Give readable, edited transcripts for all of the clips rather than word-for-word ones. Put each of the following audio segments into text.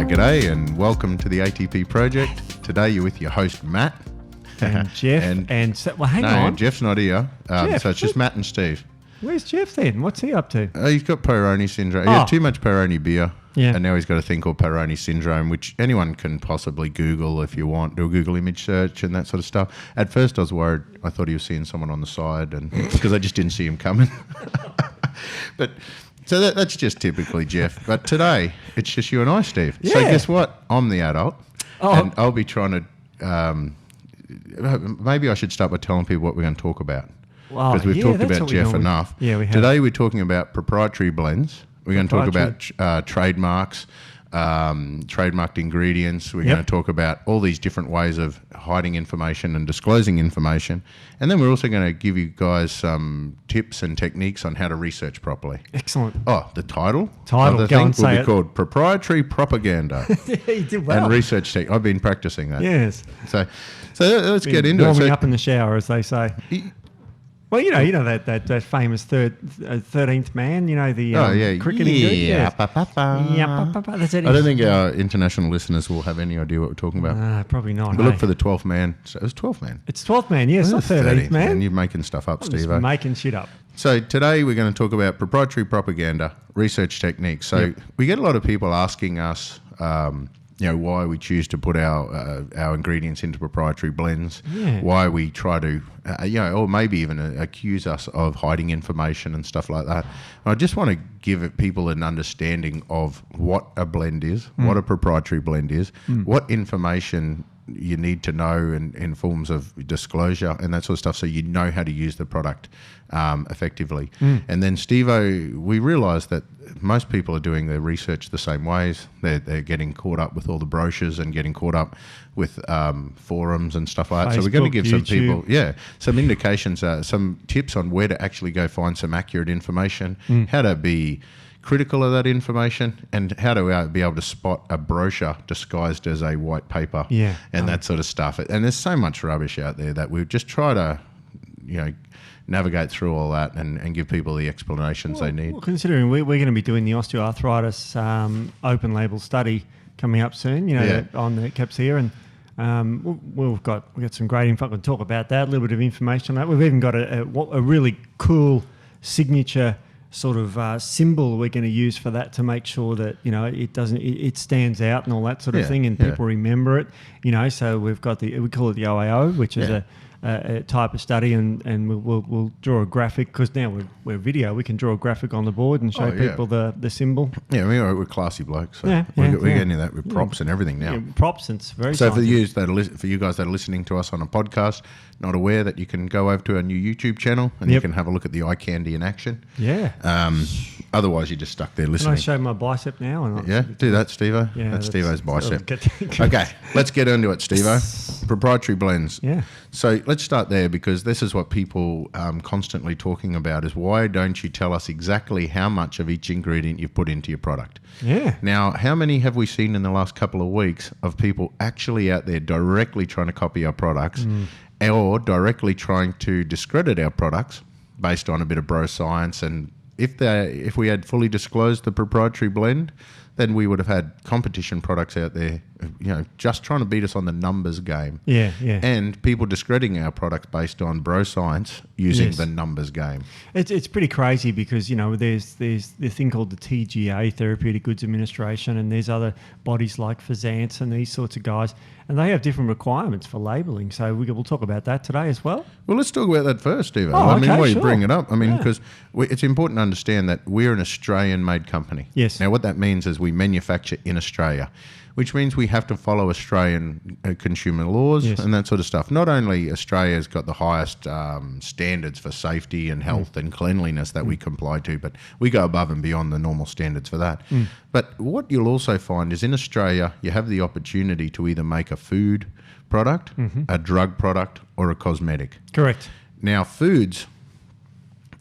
G'day and welcome to the ATP project. Today you're with your host Matt. And Jeff. Hang on. Jeff's not here. Jeff, so it's just Matt and Steve. Where's Jeff then? What's he up to? He's got Peyronie syndrome. He had too much Peyronie beer. Yeah. And now he's got a thing called Peyronie syndrome, which anyone can possibly Google if you want. Do a Google image search and that sort of stuff. At first I was worried. I thought he was seeing someone on the side and because I just didn't see him coming. But so that's just typically Jeff. But today it's just you and I, Steve. Yeah. So guess what? I'm the adult. Oh. And I'll be trying to... maybe I should start by telling people what we're going to talk about. Because we've talked about Jeff enough. Yeah, we have. Today we're talking about proprietary blends. We're going to talk about trademarks, trademarked ingredients. We're going to talk about all these different ways of hiding information and disclosing information. And then we're also going to give you guys some tips and techniques on how to research properly. Excellent. Oh, the title Title, of the go thing and say will be it. called Proprietary Propaganda Yeah, you did well. and Research Tech. I've been practicing that. Yes. So let's get into it. Warming So, up in the shower, as they say. Well, you know that famous 13th man, you know, the cricketing dude? Yes. That's it. I don't think our international listeners will have any idea what we're talking about. Probably not. But look for the 12th man. So it was 12th man. It's 12th man, yes, not 13th man. You're making stuff up, I'm just Steve. making shit up. So today we're going to talk about proprietary propaganda, research techniques. So we get a lot of people asking us, why we choose to put our ingredients into proprietary blends, why we try to, or maybe even accuse us of hiding information and stuff like that. And I just want to give people an understanding of what a blend is, what a proprietary blend is, what information you need to know in forms of disclosure and that sort of stuff, so you know how to use the product effectively. And then, Steve-O, we realised that most people are doing their research the same ways. They're getting caught up with all the brochures and getting caught up with forums and stuff like that. So we're going to give some people, some indications, some tips on where to actually go find some accurate information, how to be critical of that information, and how to be able to spot a brochure disguised as a white paper and that sort of stuff. And there's so much rubbish out there that we just try to, navigate through all that and give people the explanations they need. Well, considering we're going to be doing the osteoarthritis open label study coming up soon, on the caps here, and we've got some great info. I can talk about that, a little bit of information on that. We've even got a really cool signature sort of symbol we're going to use for that to make sure that it stands out and all that sort of thing, and people remember it. So we've got we call it the OAO, which is a type of study, and we'll draw a graphic, because now we're video. We can draw a graphic on the board and show people the symbol. Yeah, we're classy blokes. So we're getting that with props and everything now. Yeah, props, and it's very. So for you guys that are listening to us on a podcast, not aware, that you can go over to our new YouTube channel and you can have a look at the eye candy in action. Yeah. Otherwise, you're just stuck there listening. Can I show my bicep now? Or not? Do that, Steve-O. Yeah, that's Steve-O's bicep. Okay, let's get into it, Steve-O. Proprietary blends. Yeah. So let's start there, because this is what people constantly talking about, is why don't you tell us exactly how much of each ingredient you've put into your product? Yeah. Now, how many have we seen in the last couple of weeks of people actually out there directly trying to copy our products or directly trying to discredit our products based on a bit of bro science? And if we had fully disclosed the proprietary blend, then we would have had competition products out there, just trying to beat us on the numbers game. Yeah. And people discrediting our products based on bro science using the numbers game. It's pretty crazy, because there's the thing called the TGA, Therapeutic Goods Administration, and there's other bodies like Fazance and these sorts of guys, and they have different requirements for labelling. So we'll talk about that today as well. Well, let's talk about that first, Steve. You bring it up. Because it's important to understand that we're an Australian-made company. Yes. Now, what that means is we manufacture in Australia, which means we have to follow Australian consumer laws and that sort of stuff. Not only Australia's got the highest standards for safety and health and cleanliness that we comply to, but we go above and beyond the normal standards for that. But what you'll also find is in Australia, you have the opportunity to either make a food product, a drug product, or a cosmetic. Correct. Now, foods,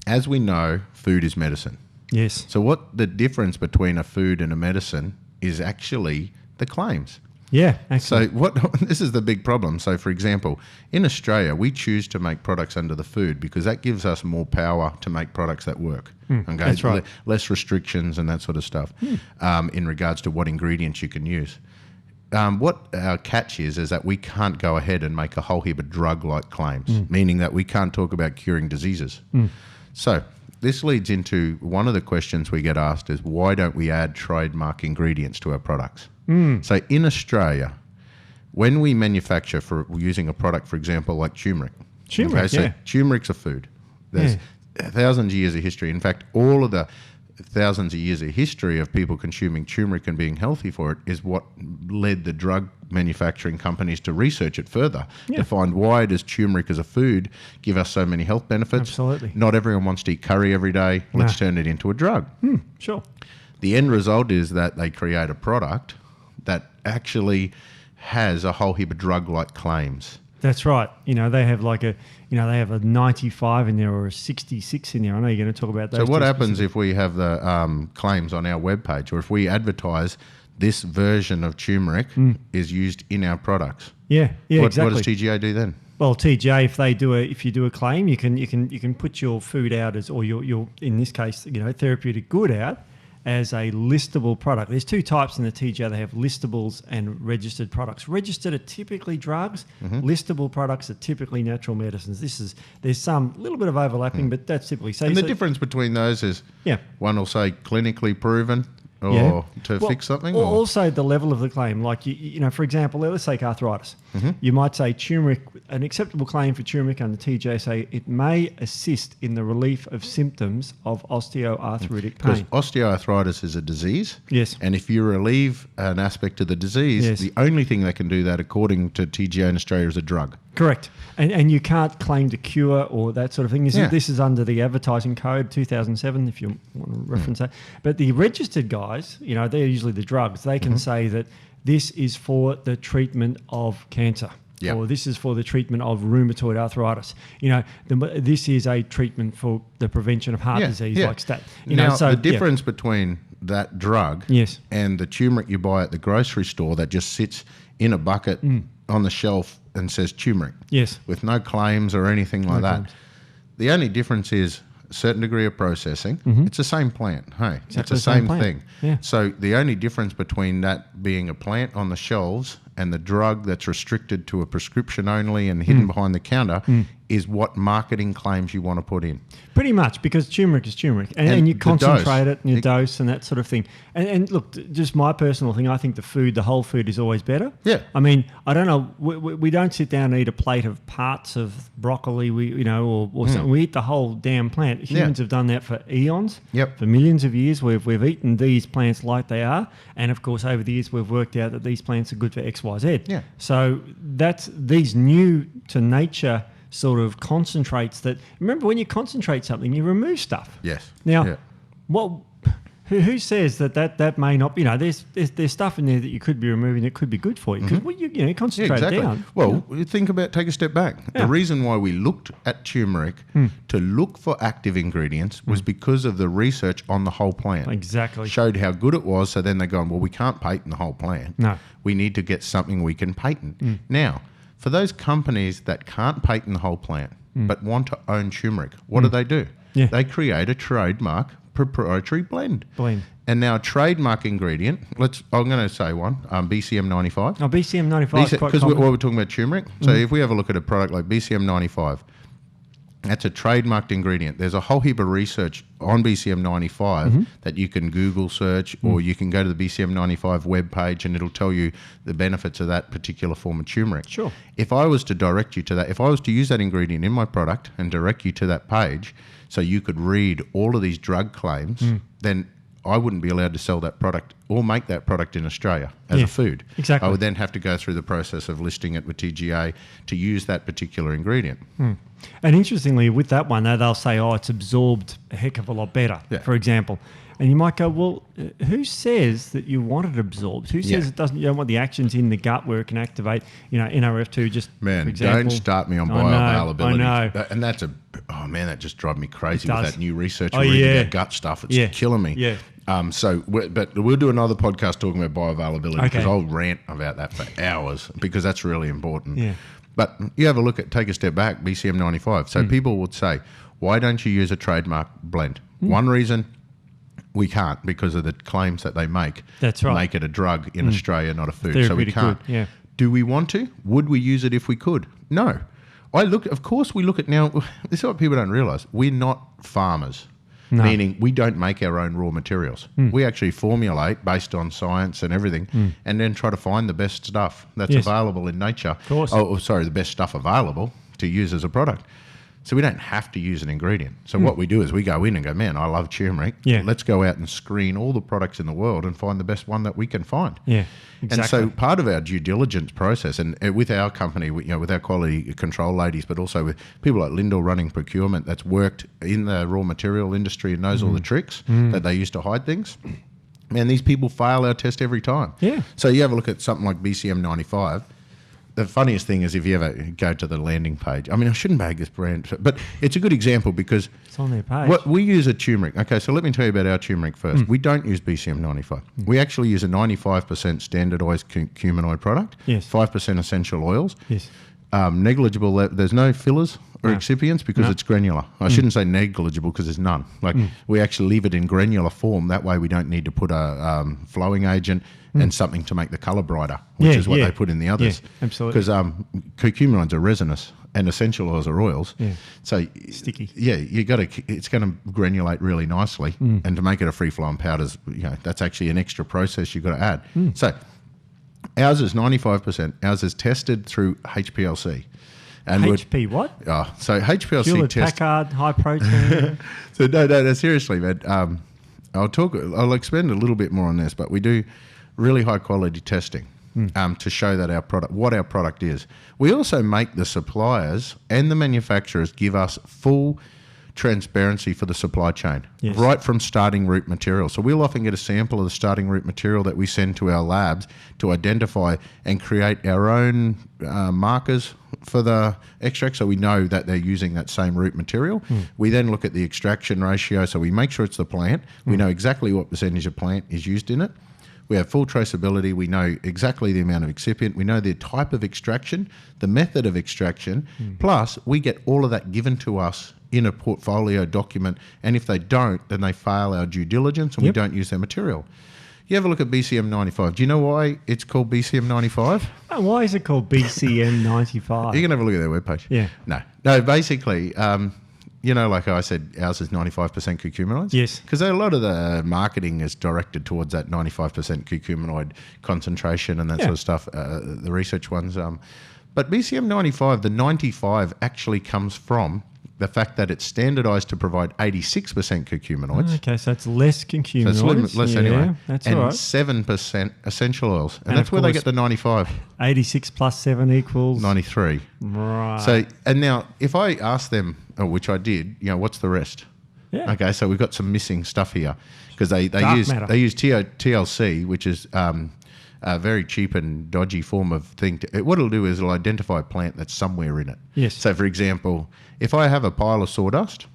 as we know, food is medicine. Yes. So what the difference between a food and a medicine is actually the claims. Yeah, excellent. So this is the big problem. So, for example, in Australia, we choose to make products under the food because that gives us more power to make products that work. Okay, that's right. Less restrictions and that sort of stuff in regards to what ingredients you can use. What our catch is that we can't go ahead and make a whole heap of drug-like claims, meaning that we can't talk about curing diseases. So this leads into one of the questions we get asked is, why don't we add trademark ingredients to our products? So in Australia, when we manufacture for using a product, for example, like turmeric. So turmeric's a food. There's thousands of years of history. In fact, all of the thousands of years of history of people consuming turmeric and being healthy for it is what led the drug manufacturing companies to research it further to find, why does turmeric as a food give us so many health benefits? Absolutely. Not everyone wants to eat curry every day. Let's turn it into a drug. Sure. The end result is that they create a product that actually has a whole heap of drug-like claims. That's right. They have they have a 95 in there or a 66 in there. I know you're going to talk about that. So what happens if we have the claims on our webpage, or if we advertise this version of turmeric is used in our products? Exactly. What does TGA do then? Well, TGA, if you do a claim, you can put your food out as, or your in this case, therapeutic good out as a listable product. There's two types in the TGA. They have listables and registered products. Registered are typically drugs. Listable products are typically natural medicines. There's some little bit of overlapping, but that's typically so. And the difference between those is one will say clinically proven or to fix something? Or also the level of the claim. Like, for example, let's take arthritis. You might say turmeric, an acceptable claim for turmeric under TGA, say it may assist in the relief of symptoms of osteoarthritic pain. Because osteoarthritis is a disease. Yes. And if you relieve an aspect of the disease, the only thing that can do that, according to TGA in Australia, is a drug. Correct. And you can't claim to cure or that sort of thing. This is under the advertising code 2007, if you want to reference that. But the registered guys, they're usually the drugs. They can say that this is for the treatment of cancer. Or this is for the treatment of rheumatoid arthritis. This is a treatment for the prevention of heart disease, like stat. The difference between that drug and the turmeric you buy at the grocery store that just sits in a bucket on the shelf and says turmeric, with no claims or anything like that. The only difference is a certain degree of processing. It's the same plant. Hey, exactly it's the same thing. Yeah. So the only difference between that being a plant on the shelves and the drug that's restricted to a prescription only and hidden behind the counter is what marketing claims you want to put in. Pretty much, because turmeric is turmeric. And you concentrate it in your dose and that sort of thing. And look, just my personal thing, I think the whole food is always better. Yeah. I mean, I don't know, we don't sit down and eat a plate of parts of broccoli, or something. We eat the whole damn plant. Humans have done that for eons. For millions of years, we've eaten these plants like they are. And of course, over the years, we've worked out that these plants are good for X, Y, Z. So that's these new to nature sort of concentrates that, remember, when you concentrate something, you remove stuff. Now, who says that may not be, there's stuff in there that you could be removing that could be good for you, because you concentrate it down. Well, take a step back. The reason why we looked at turmeric to look for active ingredients was because of the research on the whole plant. Exactly. Showed how good it was, so then they're going, well, we can't patent the whole plant. No. We need to get something we can patent. Now, for those companies that can't patent the whole plant but want to own turmeric, what do? They create a trademark proprietary blend. And now a trademark ingredient, I'm going to say one, BCM 95. Oh, BCM 95 is quite common. Because we're talking about turmeric. So if we have a look at a product like BCM 95, that's a trademarked ingredient. There's a whole heap of research on BCM 95 that you can Google search, or you can go to the BCM 95 webpage and it'll tell you the benefits of that particular form of turmeric. Sure. If I was to direct you to that, if I was to use that ingredient in my product and direct you to that page so you could read all of these drug claims, then I wouldn't be allowed to sell that product or make that product in Australia as a food. Exactly. I would then have to go through the process of listing it with TGA to use that particular ingredient. And interestingly, with that one, they'll say, it's absorbed a heck of a lot better, for example. And you might go, well, who says that you want it absorbed? Who says it doesn't? You don't want the actions in the gut where it can activate, NRF2 just, for example. Don't start me on bioavailability. I know. And that's that just drives me crazy with that new research reading about gut stuff. It's killing me. But we'll do another podcast talking about bioavailability because Okay. I'll rant about that for hours because that's really important. Yeah. But you have a look take a step back, BCM 95. So people would say, why don't you use a trademark blend? One reason, we can't because of the claims that they make. That's right. Make it a drug in Australia, not a food. So we Therapeutic can't. good, yeah. Do we want to? Would we use it if we could? No. Of course we look at now, this is what people don't realise. We're not farmers. No. Meaning we don't make our own raw materials. We actually formulate based on science and everything and then try to find the best stuff that's Yes. available in nature. Of course. The best stuff available to use as a product. So we don't have to use an ingredient. So what we do is we go in and go, man, I love turmeric. Yeah. Let's go out and screen all the products in the world and find the best one that we can find. Yeah, exactly. And so part of our due diligence process, and with our company, with our quality control ladies, but also with people like Lyndall running procurement that's worked in the raw material industry and knows all the tricks that they use to hide things. Man, these people fail our test every time. Yeah. So you have a look at something like BCM 95. The funniest thing is if you ever go to the landing page. I mean, I shouldn't bag this brand, but it's a good example because It's on their page. what we use a turmeric. Okay, so let me tell you about our turmeric first. We don't use BCM 95. We actually use a 95% standardized cumenoid product, Yes. 5% essential oils, Yes. Negligible. There's no fillers or No. excipients because No. it's granular. I shouldn't say negligible because there's none. We actually leave it in granular form. That way we don't need to put a flowing agent and something to make the colour brighter, which Yeah, is what yeah. they put in the others. Yeah, absolutely. Because curcuminoids are resinous and essential oils are oils. Yeah. So Sticky. Yeah, it's going to granulate really nicely, and to make it a free flowing powders, that's actually an extra process you've got to add. So ours is 95%. Ours is tested through HPLC. And HP what? so HPLC Hewlett test. Packard, high protein. So no, seriously, man. I'll expand a little bit more on this, but we do really high quality testing to show that what our product is. We also make the suppliers and the manufacturers give us full transparency for the supply chain, Yes. right from starting root material. So we'll often get a sample of the starting root material that we send to our labs to identify and create our own markers for the extract, so we know that they're using that same root material. We then look at the extraction ratio, so we make sure it's the plant. We know exactly what percentage of plant is used in it. We have full traceability. We know exactly the amount of excipient. We know the type of extraction, the method of extraction. Plus, we get all of that given to us in a portfolio document. And if they don't, then they fail our due diligence and we don't use their material. You have a look at BCM 95. Do you know why it's called BCM 95? Oh, why is it called BCM 95? You can have a look at their webpage. Yeah. No, basically, like I said, ours is 95% curcuminoids. Yes. Because a lot of the marketing is directed towards that 95% curcuminoid concentration and that sort of stuff, the research ones. But BCM 95, the 95 actually comes from the fact that it's standardized to provide 86% curcuminoids. Okay, so it's less curcuminoids. So it's less anyway. That's and all right. 7% essential oils. And And that's of where they course- get the 95, 86 plus 7 equals... 93. Right. So, and now if I ask them, which I did, what's the rest? Yeah. Okay, so we've got some missing stuff here because they Dark use matter. TLC, which is a very cheap and dodgy form of thing. What it'll do is it'll identify a plant that's somewhere in it. Yes. So, for example, if I have a pile of sawdust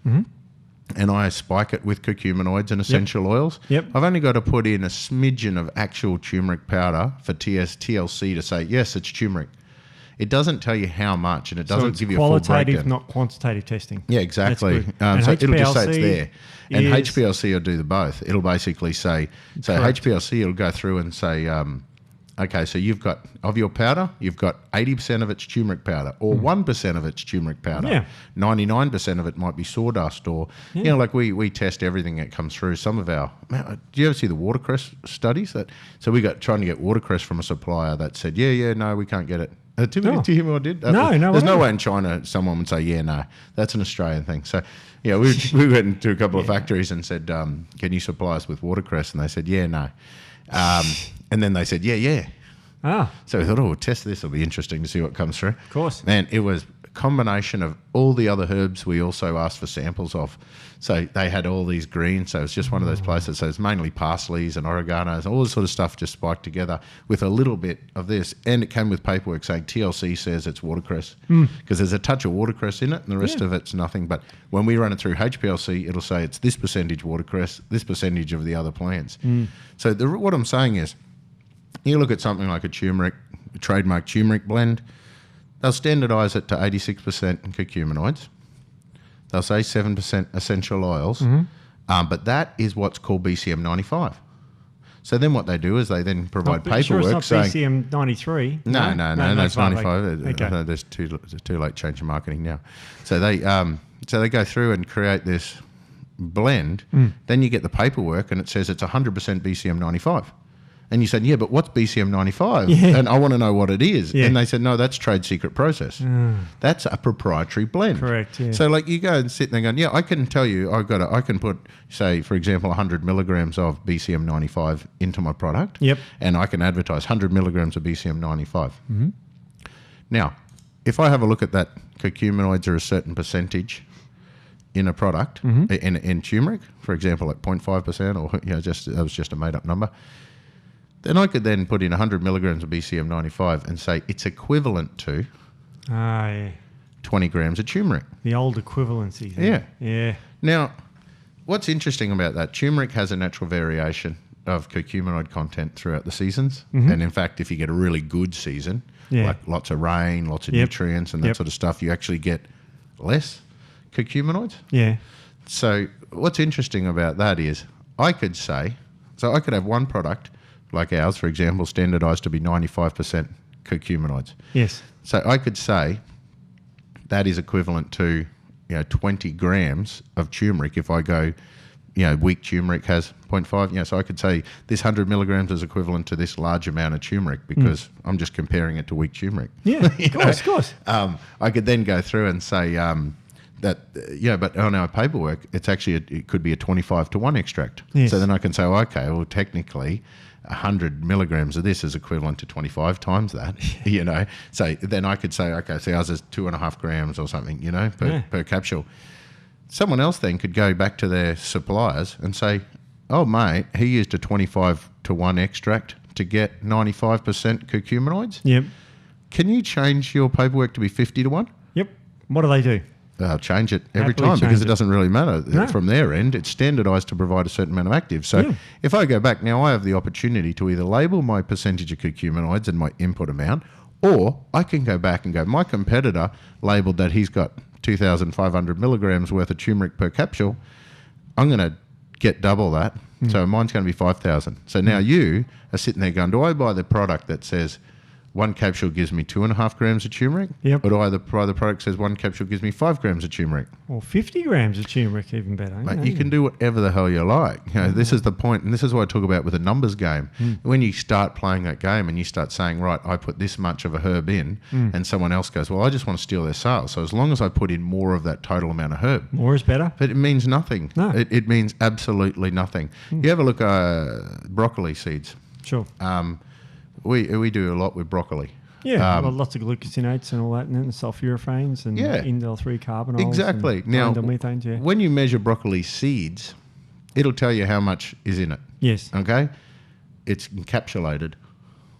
and I spike it with curcuminoids and essential oils, Yep. I've only got to put in a smidgen of actual turmeric powder for TLC to say, yes, it's turmeric. It doesn't tell you how much, and it So doesn't it's give you a full qualitative, breakdown. not quantitative testing. Yeah, exactly. That's good. So And it'll just say it's HPLC there. And is- HPLC will do the both. It'll basically say, so Correct. HPLC will go through and say, okay, so you've got, of your powder, you've got 80% of it's turmeric powder or 1% of it's turmeric powder. Yeah. 99% of it might be sawdust or, like we test everything that comes through. Some of our, do you ever see the watercress studies? So we got trying to get watercress from a supplier that said, no, we can't get it. Do you hear what I did? No, There's no way. way in China someone would say, no. That's an Australian thing. So, we went into a couple of factories and said, can you supply us with watercress? And they said, no. And then they said, yeah. Ah, So we thought, we'll test this. It'll be interesting to see what comes through. Of course. Man, it was combination of all the other herbs we also asked for samples of. So they had all these greens. So it's just one of those places. So it's mainly parsleys and oreganos, all this sort of stuff just spiked together with a little bit of this. And it came with paperwork saying TLC says it's watercress because there's a touch of watercress in it and the rest of it's nothing. But when we run it through HPLC, it'll say it's this percentage watercress, this percentage of the other plants. So what I'm saying is, you look at something like a turmeric, a trademark turmeric blend, they'll standardise it to 86% curcuminoids. They'll say 7% essential oils, but that is what's called BCM 95. So then what they do is they then provide paperwork sure it's saying... BCM 93? No, that's 95. Okay. There's too late change in marketing now. So they go through and create this blend. Then you get the paperwork and it says it's 100% BCM 95. And you said, yeah, but what's BCM 95? Yeah. And I want to know what it is. Yeah. And they said, no, that's trade secret process. That's a proprietary blend. Correct, yeah. So like you go and sit there going, yeah, I can tell you, I can put, say, for example, 100 milligrams of BCM 95 into my product. Yep. And I can advertise 100 milligrams of BCM 95. Now, if I have a look at that, curcuminoids are a certain percentage in a product, in turmeric, for example, at 0.5%, or that was just a made-up number. Then I could then put in 100 milligrams of BCM 95 and say it's equivalent to 20 grams of turmeric. The old equivalency thing. Yeah. Yeah. Now, what's interesting about that, turmeric has a natural variation of curcuminoid content throughout the seasons. And in fact, if you get a really good season, like lots of rain, lots of nutrients and that sort of stuff, you actually get less curcuminoids. Yeah. So what's interesting about that is I could have one product like ours, for example, standardised to be 95% curcuminoids. Yes. So I could say that is equivalent to 20 grams of turmeric. If I go, weak turmeric has 0.5. So I could say this 100 milligrams is equivalent to this large amount of turmeric because I'm just comparing it to weak turmeric. Yeah, of course. I could then go through and say but on our paperwork, it could be a 25-to-1 extract. Yes. So then I can say, technically 100 milligrams of this is equivalent to 25 times that, So then I could say, okay, so ours is 2.5 grams or something, per capsule. Someone else then could go back to their suppliers and say, oh, mate, he used a 25-to-1 extract to get 95% curcuminoids. Yep. Can you change your paperwork to be 50-to-1? Yep. What do they do? Change it every time because it doesn't really matter from their end. It's standardised to provide a certain amount of active. So if I go back now, I have the opportunity to either label my percentage of curcuminoids and my input amount, or I can go back and go, my competitor labelled that he's got 2,500 milligrams worth of turmeric per capsule. I'm going to get double that. So mine's going to be 5,000. So now you are sitting there going, do I buy the product that says one capsule gives me 2.5 grams of turmeric? Yep. Or do I buy the product that says one capsule gives me 5 grams of turmeric? Or 50 grams of turmeric, even better. Mate, you can do whatever the hell you like. This is the point, and this is what I talk about with a numbers game. When you start playing that game and you start saying, right, I put this much of a herb in, and someone else goes, well, I just want to steal their sales. So as long as I put in more of that total amount of herb. More is better. But it means nothing. No. It means absolutely nothing. You have a look at broccoli seeds. Sure. We do a lot with broccoli. Yeah, lots of glucosinates and all that, and then sulforaphanes and indole-3 carbanols. Exactly. Now, methanes, when you measure broccoli seeds, it'll tell you how much is in it. Yes. Okay? It's encapsulated.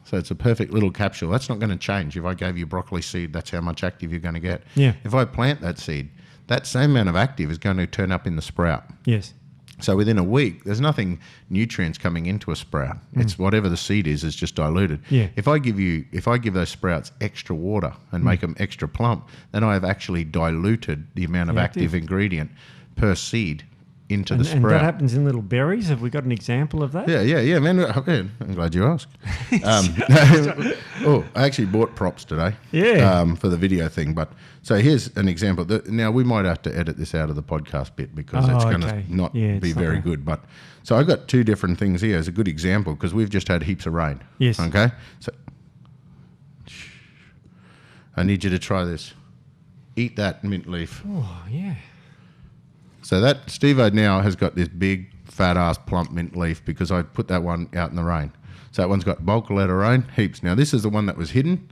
So it's a perfect little capsule. That's not going to change. If I gave you broccoli seed, that's how much active you're going to get. Yeah. If I plant that seed, that same amount of active is going to turn up in the sprout. Yes. So within a week, there's nothing nutrients coming into a sprout. It's whatever the seed is just diluted. Yeah. If I give those sprouts extra water and make them extra plump, then I have actually diluted the amount of active ingredient per seed into the sprout. And that happens in little berries. Have we got an example of that? Yeah, man. I'm glad you asked. I actually bought props today. Yeah. For the video thing. But so here's an example. Now we might have to edit this out of the podcast bit because it's going to not be very good. But so I got two different things here as a good example because we've just had heaps of rain. Yes. Okay. So I need you to try this. Eat that mint leaf. Oh yeah. So that Steve-O now has got this big, fat-ass, plump mint leaf because I put that one out in the rain. So that one's got bulk of letter rain, heaps. Now, this is the one that was hidden.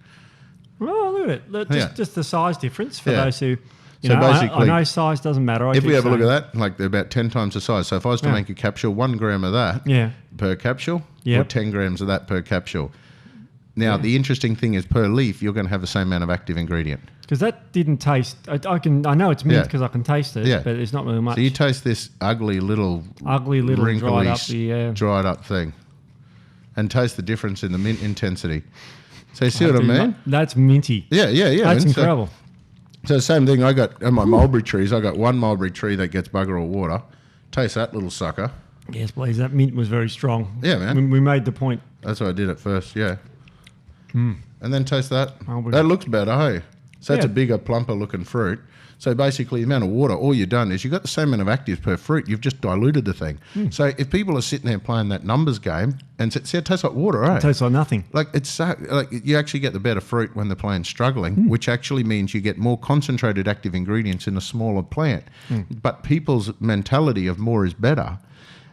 Oh, look look at it. Just the size difference for those who... So basically, I know size doesn't matter. If we have a look at that, like they're about 10 times the size. So if I was to make a capsule, 1 gram of that per capsule, or 10 grams of that per capsule. Now, the interesting thing is per leaf, you're going to have the same amount of active ingredient. Because that didn't taste... I know it's mint because I can taste it, but it's not really much. So you taste this ugly little wrinkly, dried up thing and taste the difference in the mint intensity. So you see what I mean? That's minty. Yeah. That's incredible. So same thing, I got on my mulberry trees, I got one mulberry tree that gets bugger all water. Taste that little sucker. Yes, please. That mint was very strong. Yeah, man. We made the point. That's what I did at first, And then taste that. That looks better, hey? So that's a bigger, plumper looking fruit. So basically the amount of water, all you've done is you've got the same amount of actives per fruit, you've just diluted the thing. So if people are sitting there playing that numbers game and see, it tastes like water, right? It tastes like nothing. Like you actually get the better fruit when the plant's struggling, which actually means you get more concentrated active ingredients in a smaller plant. But people's mentality of more is better.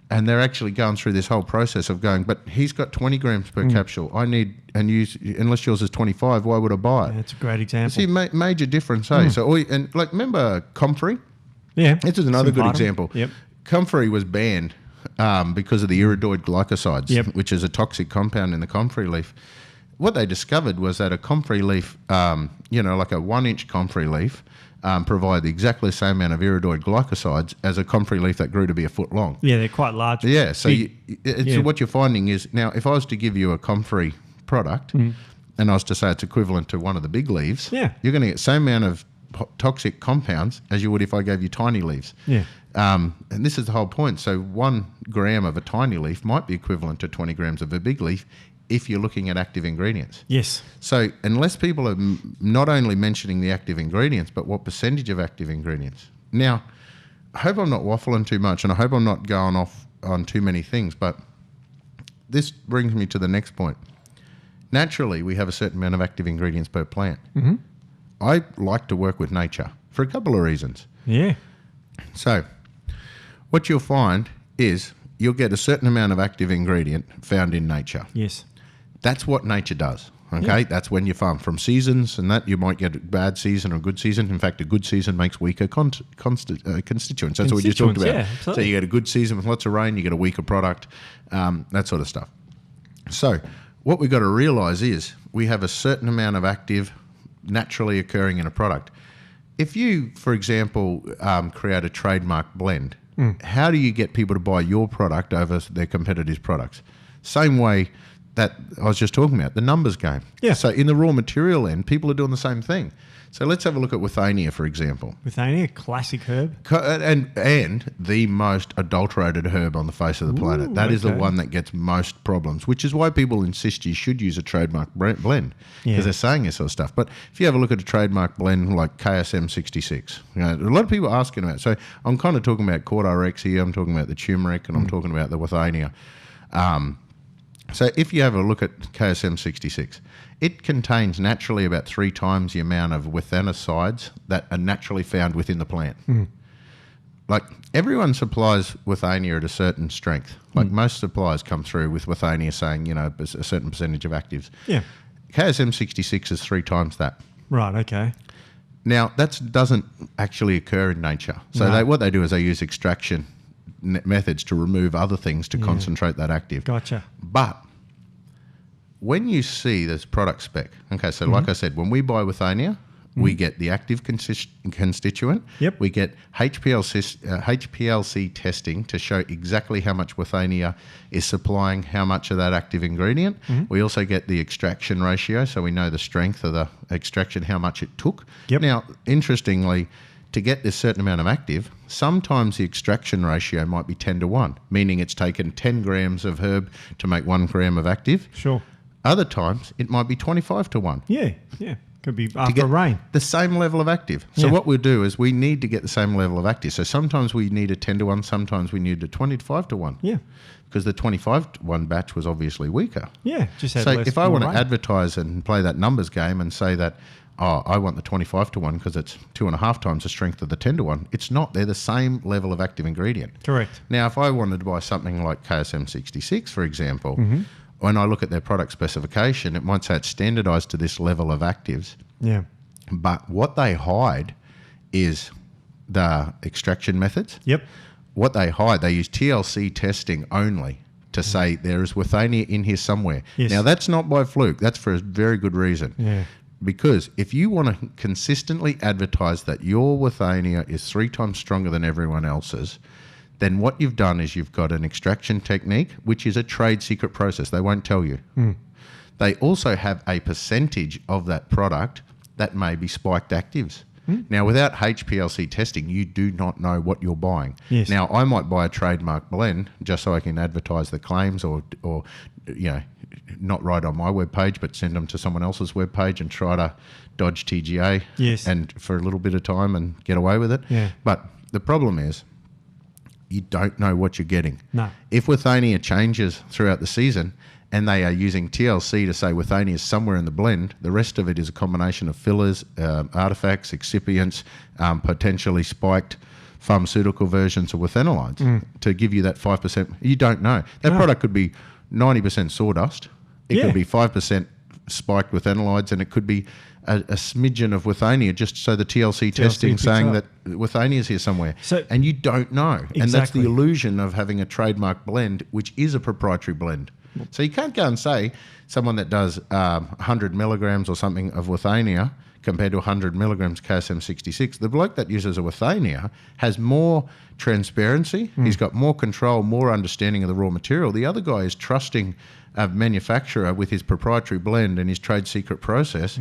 And they're actually going through this whole process of going, but he's got 20 grams per capsule. I need, unless yours is 25, why would I buy it? That's a great example. See, major difference, hey? So, remember comfrey? Yeah. This is another good example. Yep. Comfrey was banned because of the iridoid glycosides, which is a toxic compound in the comfrey leaf. What they discovered was that a comfrey leaf, like a 1-inch comfrey leaf, provide exactly the same amount of iridoid glycosides as a comfrey leaf that grew to be a foot long. Yeah, they're quite large. Yeah, so what you're finding is, now if I was to give you a comfrey product and I was to say it's equivalent to one of the big leaves, you're going to get the same amount of toxic compounds as you would if I gave you tiny leaves. Yeah. And this is the whole point. So 1 gram of a tiny leaf might be equivalent to 20 grams of a big leaf if you're looking at active ingredients. Yes. So unless people are not only mentioning the active ingredients, but what percentage of active ingredients. Now, I hope I'm not waffling too much and I hope I'm not going off on too many things, but this brings me to the next point. Naturally, we have a certain amount of active ingredients per plant. I like to work with nature for a couple of reasons. Yeah. So what you'll find is you'll get a certain amount of active ingredient found in nature. Yes. That's what nature does, okay? Yeah. That's when you farm from seasons and that you might get a bad season or a good season. In fact, a good season makes weaker constituents. That's what you talked about. Yeah, so you get a good season with lots of rain, you get a weaker product, that sort of stuff. So what we've got to realise is we have a certain amount of active naturally occurring in a product. If you, for example, create a trademark blend, how do you get people to buy your product over their competitors' products? Same way that I was just talking about, the numbers game. Yeah. So in the raw material end, people are doing the same thing. So let's have a look at Withania, for example. Withania, classic herb. And the most adulterated herb on the face of the planet. That is the one that gets most problems, which is why people insist you should use a trademark blend, because they're saying this sort of stuff. But if you have a look at a trademark blend like KSM 66, a lot of people are asking about it. So I'm kind of talking about CordRx here, I'm talking about the turmeric, and I'm talking about the Withania. So if you have a look at KSM 66, it contains naturally about 3 times the amount of withanicides that are naturally found within the plant. Like everyone supplies Withania at a certain strength. Like most suppliers come through with Withania saying, a certain percentage of actives. Yeah. KSM 66 is 3 times that. Right, okay. Now, that doesn't actually occur in nature. So what they do is they use extraction methods to remove other things to concentrate that active. Gotcha. But when you see this product spec, okay, so like I said, when we buy Withania, we get the active constituent. Yep. We get HPLC testing to show exactly how much Withania is supplying how much of that active ingredient. We also get the extraction ratio, so we know the strength of the extraction, how much it took. Yep. Now, interestingly, to get this certain amount of active, sometimes the extraction ratio might be 10 to 1, meaning it's taken 10 grams of herb to make 1 gram of active. Sure. Other times, it might be 25 to 1. Yeah. Could be after rain. The same level of active. So what we'll do is we need to get the same level of active. So sometimes we need a 10 to 1, sometimes we need a 25 to 1. Yeah. Because the 25 to 1 batch was obviously weaker. Yeah. Just had so less, if I want to rain. advertise and play that numbers game and say that, I want the 25 to 1 because it's 2.5 times the strength of the 10 to 1. It's not. They're the same level of active ingredient. Correct. Now, if I wanted to buy something like KSM 66, for example, when I look at their product specification, it might say it's standardized to this level of actives. Yeah. But what they hide is the extraction methods. Yep. What they hide, they use TLC testing only to say there is withania in here somewhere. Yes. Now, that's not by fluke. That's for a very good reason. Yeah. Because if you want to consistently advertise that your withania is 3 times stronger than everyone else's, then what you've done is you've got an extraction technique, which is a trade secret process. They won't tell you. They also have a percentage of that product that may be spiked actives. Now, without HPLC testing, you do not know what you're buying. Yes. Now, I might buy a trademark blend just so I can advertise the claims or not write on my webpage, but send them to someone else's webpage and try to dodge TGA and for a little bit of time and get away with it. Yeah. But the problem is you don't know what you're getting. No. If withania changes throughout the season and they are using TLC to say withania is somewhere in the blend, the rest of it is a combination of fillers, artifacts, excipients, potentially spiked pharmaceutical versions of withanolides to give you that 5%. You don't know. That product could be 90% sawdust. It could be 5% spiked withanolides, and it could be a smidgen of withania, just so the TLC testing saying that withania is here somewhere. And you don't know. Exactly. And that's the illusion of having a trademark blend, which is a proprietary blend. So you can't go and say someone that does 100 milligrams or something of withania compared to 100 milligrams KSM-66, the bloke that uses a withania has more transparency. He's got more control, more understanding of the raw material. The other guy is trusting a manufacturer with his proprietary blend and his trade secret process.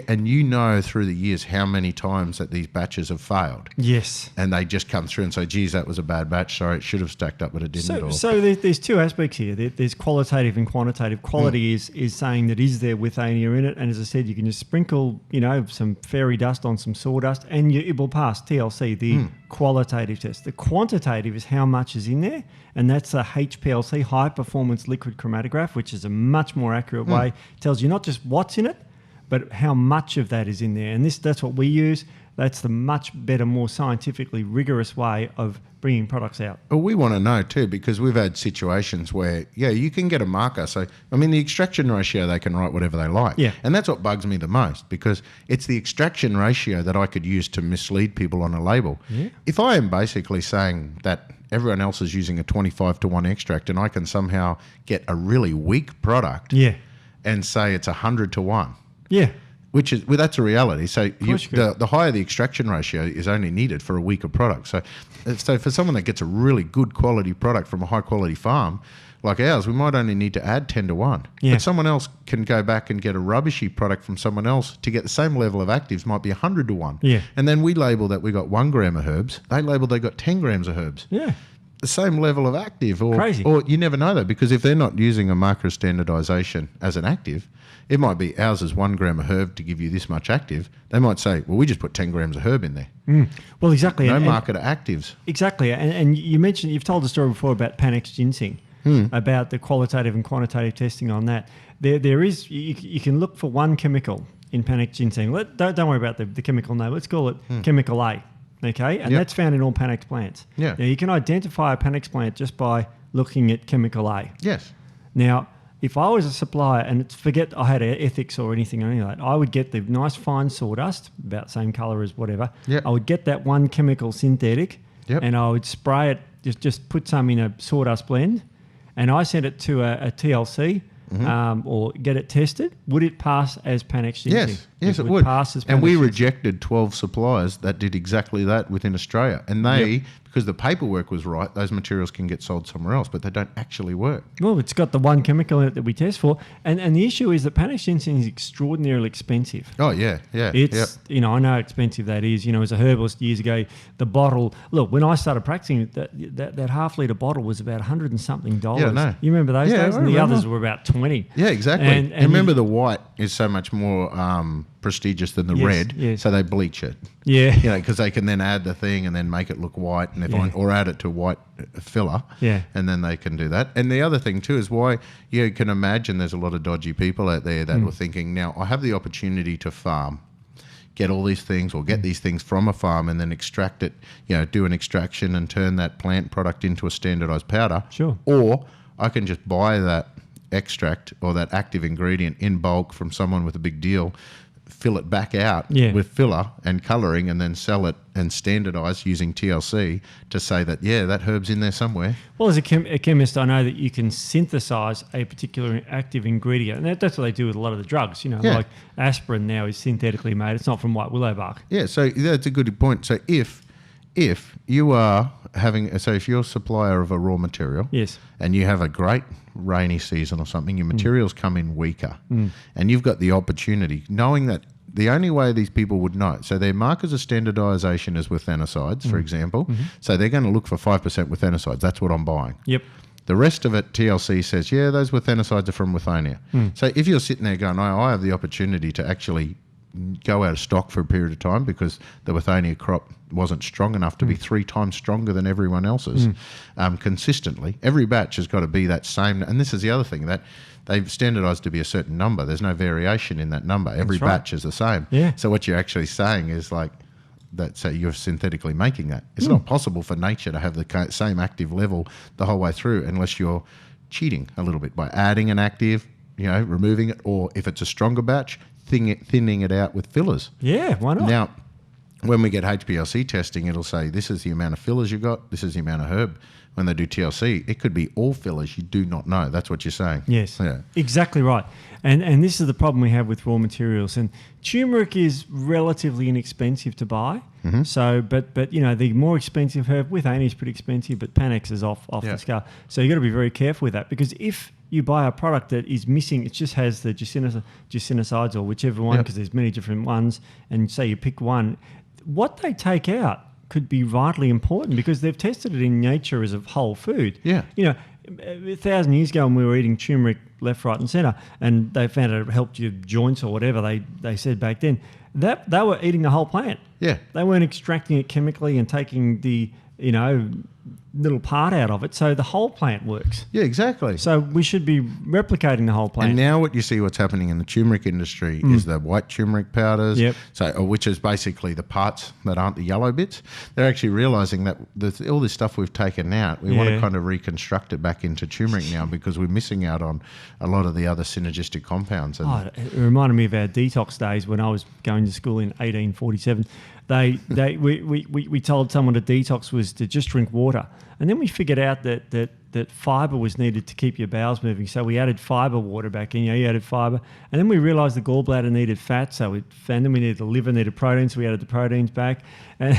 And you know through the years how many times that these batches have failed. Yes. And they just come through and say, geez, that was a bad batch. Sorry, it should have stacked up, but it didn't. So there's two aspects here. There's qualitative and quantitative. Quality is saying that is there withania in it, and as I said, you can just sprinkle some fairy dust on some sawdust and it will pass TLC, the qualitative test. The quantitative is how much is in there, and that's a HPLC, high performance liquid chromatograph, which is a much more accurate way. It tells you not just what's in it, but how much of that is in there. And that's what we use. That's the much better, more scientifically rigorous way of bringing products out. Well, we want to know too, because we've had situations where, you can get a marker. So, the extraction ratio, they can write whatever they like. Yeah. And that's what bugs me the most, because it's the extraction ratio that I could use to mislead people on a label. Yeah. If I am basically saying that everyone else is using a 25-to-1 extract and I can somehow get a really weak product and say it's 100-to-1. Yeah. That's a reality. So the higher the extraction ratio is only needed for a weaker product. So for someone that gets a really good quality product from a high quality farm like ours, we might only need to add 10-to-1. Yeah. But someone else can go back and get a rubbishy product from someone else to get the same level of actives, might be 100-to-1. Yeah. And then we label that we got 1 gram of herbs. They label they got 10 grams of herbs. Yeah. The same level of active. Crazy. Or you never know that, because if they're not using a marker standardization as an active, it might be ours is 1 gram of herb to give you this much active. They might say, well, we just put 10 grams of herb in there. Well, exactly. No marker to actives. Exactly. And you've told the story before about Panax Ginseng, about the qualitative and quantitative testing on that. There is, you can look for one chemical in Panax Ginseng. Don't worry about the chemical name. Let's call it chemical A. Okay, and that's found in all Panax plants. Yeah. Now, you can identify a Panax plant just by looking at chemical A. Yes. Now, if I was a supplier, and forget I had ethics or anything like that, I would get the nice fine sawdust, about the same colour as whatever. Yep. I would get that one chemical synthetic, and I would spray it, just put some in a sawdust blend, and I sent it to a TLC, or get it tested. Would it pass as Panax Ginseng? Yes, it would. Pass as and we Panax rejected 12 suppliers that did exactly that within Australia. And they, because the paperwork was right, those materials can get sold somewhere else, but they don't actually work. Well, it's got the one chemical in it that we test for. And the issue is that Panax Ginseng is extraordinarily expensive. Oh, yeah. It's, I know how expensive that is. As a herbalist years ago, the bottle, look, when I started practicing, that half-litre bottle was about $100 and something. Yeah, I know. You remember those days? And the remember. others were about 20. Yeah, exactly. And remember, the white is so much more prestigious than the red, so they bleach it. Yeah. Because they can then add the thing and then make it look white, and or add it to white filler. Yeah. And then they can do that. And the other thing too is why you can imagine there's a lot of dodgy people out there that were thinking, now I have the opportunity to farm, get all these things or get these things from a farm and then extract it, do an extraction and turn that plant product into a standardized powder. Sure. Or I can just buy that extract or that active ingredient in bulk from someone with a big deal, fill it back out with filler and colouring and then sell it and standardise using TLC to say that, that herb's in there somewhere. Well, as a chemist, I know that you can synthesise a particular active ingredient, and that's what they do with a lot of the drugs. Like aspirin now is synthetically made. It's not from white willow bark. Yeah, so that's a good point. So if you are having, so if you're a supplier of a raw material, and you have a great rainy season or something, your materials come in weaker, and you've got the opportunity, knowing that the only way these people would know, so their markers of standardisation is withanicides, for example, so they're going to look for 5% withanicides. That's what I'm buying. Yep. The rest of it, TLC says, those withanicides are from withonia. So if you're sitting there going, I have the opportunity to actually go out of stock for a period of time because the withonia crop wasn't strong enough to be 3 times stronger than everyone else's consistently. Every batch has got to be that same. And this is the other thing, that they've standardised to be a certain number. There's no variation in that number. Every batch is the same. Yeah. So what you're actually saying is like that, so you're synthetically making that. It's not possible for nature to have the same active level the whole way through unless you're cheating a little bit by adding an active, removing it, or if it's a stronger batch, thinning it out with fillers. Yeah, why not? Now, when we get HPLC testing, it'll say this is the amount of fillers you got, this is the amount of herb. When they do TLC, it could be all fillers. You do not know. That's what you're saying. Yes, exactly right. And this is the problem we have with raw materials. And turmeric is relatively inexpensive to buy. So, but the more expensive herb, withania is pretty expensive, but Panax is off the scale. So you've got to be very careful with that, because if you buy a product that is missing, it just has the glycinicides or whichever one, because there's many different ones, and say you pick one, what they take out could be vitally important, because they've tested it in nature as a whole food. Yeah. 1,000 years ago when we were eating turmeric left, right and centre, and they found it helped your joints or whatever they said back then, that they were eating the whole plant. Yeah. They weren't extracting it chemically and taking the, little part out of it, so the whole plant works. Yeah, exactly. So we should be replicating the whole plant. And now what you see what's happening in the turmeric industry is the white turmeric powders, which is basically the parts that aren't the yellow bits. They're actually realising that all this stuff we've taken out, we want to kind of reconstruct it back into turmeric now, because we're missing out on a lot of the other synergistic compounds. And it reminded me of our detox days when I was going to school in 1847. We told someone to detox was to just drink water, and then we figured out that fibre was needed to keep your bowels moving. So we added fibre water back in. You added fibre, and then we realised the gallbladder needed fat. So then we needed the liver needed protein. So we added the proteins back, and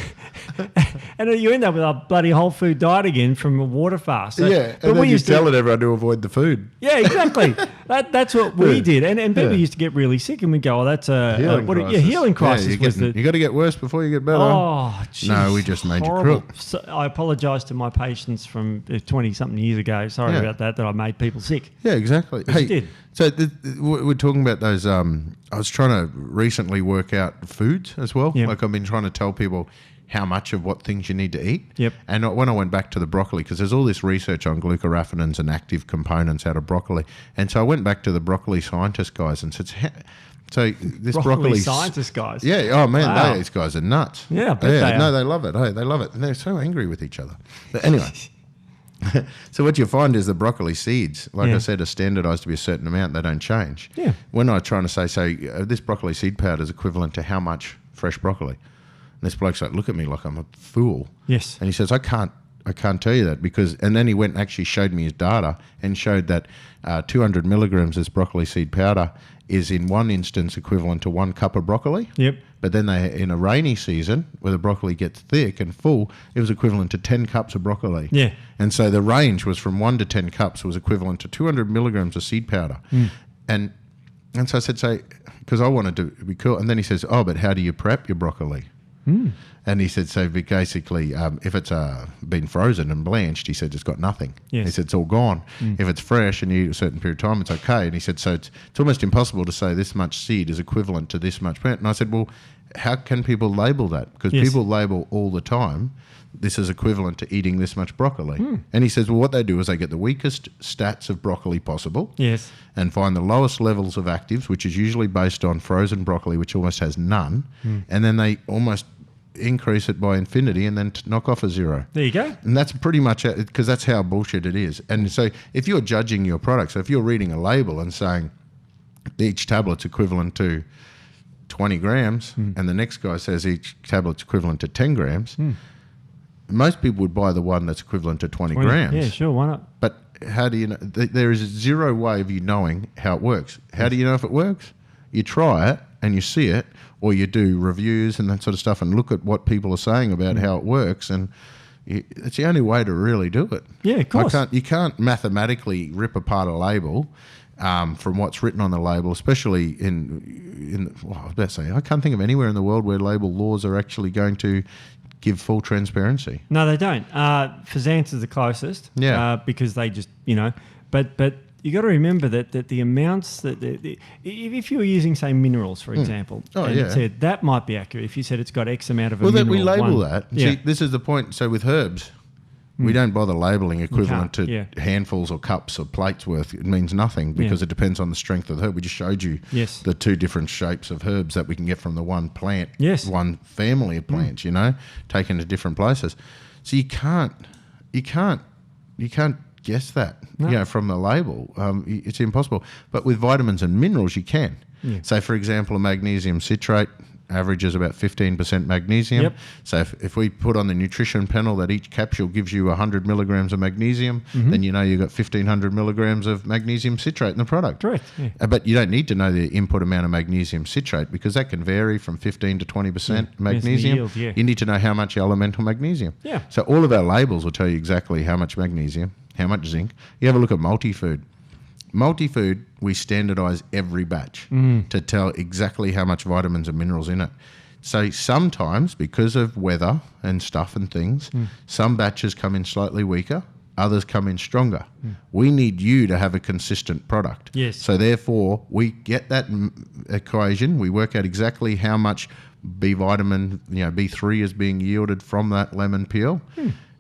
you end up with a bloody whole food diet again from a water fast. So, and then you tell everyone to avoid the food. Yeah, exactly. That's what we did, and people used to get really sick, and we go, "Oh, that's a healing crisis." You got to get worse before you get better. Oh, geez, no, we just made you crook. So I apologise to my patients from 20-something years ago. Sorry about that I made people sick. Yeah, exactly. Did. So we're talking about those. I was trying to recently work out foods as well. Yep. Like I've been trying to tell people how much of what things you need to eat. Yep. And when I went back to the broccoli, because there's all this research on glucoraphanins and active components out of broccoli, and so I went back to the broccoli scientist guys and said, so this broccoli scientist guys. Yeah. Oh man, wow. These guys are nuts. Yeah. I bet they are. No, they love it. Hey, they love it, and they're so angry with each other. But anyway. So what you find is the broccoli seeds, like I said, are standardised to be a certain amount. They don't change. Yeah. When I'm trying to say, this broccoli seed powder is equivalent to how much fresh broccoli? And this bloke's like, look at me like I'm a fool. Yes. And he says, I can't tell you that because, and then he went and actually showed me his data and showed that 200 milligrams of this broccoli seed powder is in one instance equivalent to 1 cup of broccoli. Yep. But then in a rainy season where the broccoli gets thick and full, it was equivalent to 10 cups of broccoli. Yeah. And so the range was from 1 to 10 cups was equivalent to 200 milligrams of seed powder. And so I said, because I wanted to be cool. And then he says, but how do you prep your broccoli? And he said, so basically, if it's been frozen and blanched, he said, it's got nothing. Yes. He said, it's all gone. If it's fresh and you eat a certain period of time, it's okay. And he said, so it's almost impossible to say this much seed is equivalent to this much plant. And I said, well, how can people label that? Because people label all the time, this is equivalent to eating this much broccoli. And he says, well, what they do is they get the weakest stats of broccoli possible and find the lowest levels of actives, which is usually based on frozen broccoli, which almost has none. And then they almost increase it by infinity and then knock off a zero. There you go. And that's pretty much it, because that's how bullshit it is. And so if you're judging your product, so if you're reading a label and saying each tablet's equivalent to 20 grams and the next guy says each tablet's equivalent to 10 grams, most people would buy the one that's equivalent to 20 grams. Yeah, sure, why not? But how do you know? There is zero way of you knowing how it works. How do you know if it works? You try it and you see it, or you do reviews and that sort of stuff and look at what people are saying about how it works, and it's the only way to really do it. Yeah, of course. You can't mathematically rip apart a label from what's written on the label, especially in well, I was about to say, I can't think of anywhere in the world where label laws are actually going to give full transparency. No, they don't. Fazance is the closest. Yeah. Because they just, but you got to remember that the amounts if you were using, say, minerals, for example, it said that might be accurate. If you said it's got X amount of a mineral. Well, we label that. Yeah. See, this is the point. So with herbs, we don't bother labelling equivalent to handfuls or cups or plates worth. It means nothing because it depends on the strength of the herb. We just showed you the two different shapes of herbs that we can get from the one plant, one family of plants, taken to different places. So you can't guess that, from the label. It's impossible. But with vitamins and minerals, you can. Yeah. So, for example, a magnesium citrate averages about 15% magnesium. Yep. So if we put on the nutrition panel that each capsule gives you 100 milligrams of magnesium, then you've got 1,500 milligrams of magnesium citrate in the product. Correct. Yeah. But you don't need to know the input amount of magnesium citrate because that can vary from 15 to 20% magnesium. Yield, You need to know how much elemental magnesium. Yeah. So all of our labels will tell you exactly how much magnesium, how much zinc. You have a look at multi-food. Multi-food, we standardise every batch to tell exactly how much vitamins and minerals in it. So sometimes, because of weather and stuff and things, some batches come in slightly weaker, others come in stronger. We need you to have a consistent product. Yes. So therefore, we get that equation. We work out exactly how much B vitamin, B3 is being yielded from that lemon peel.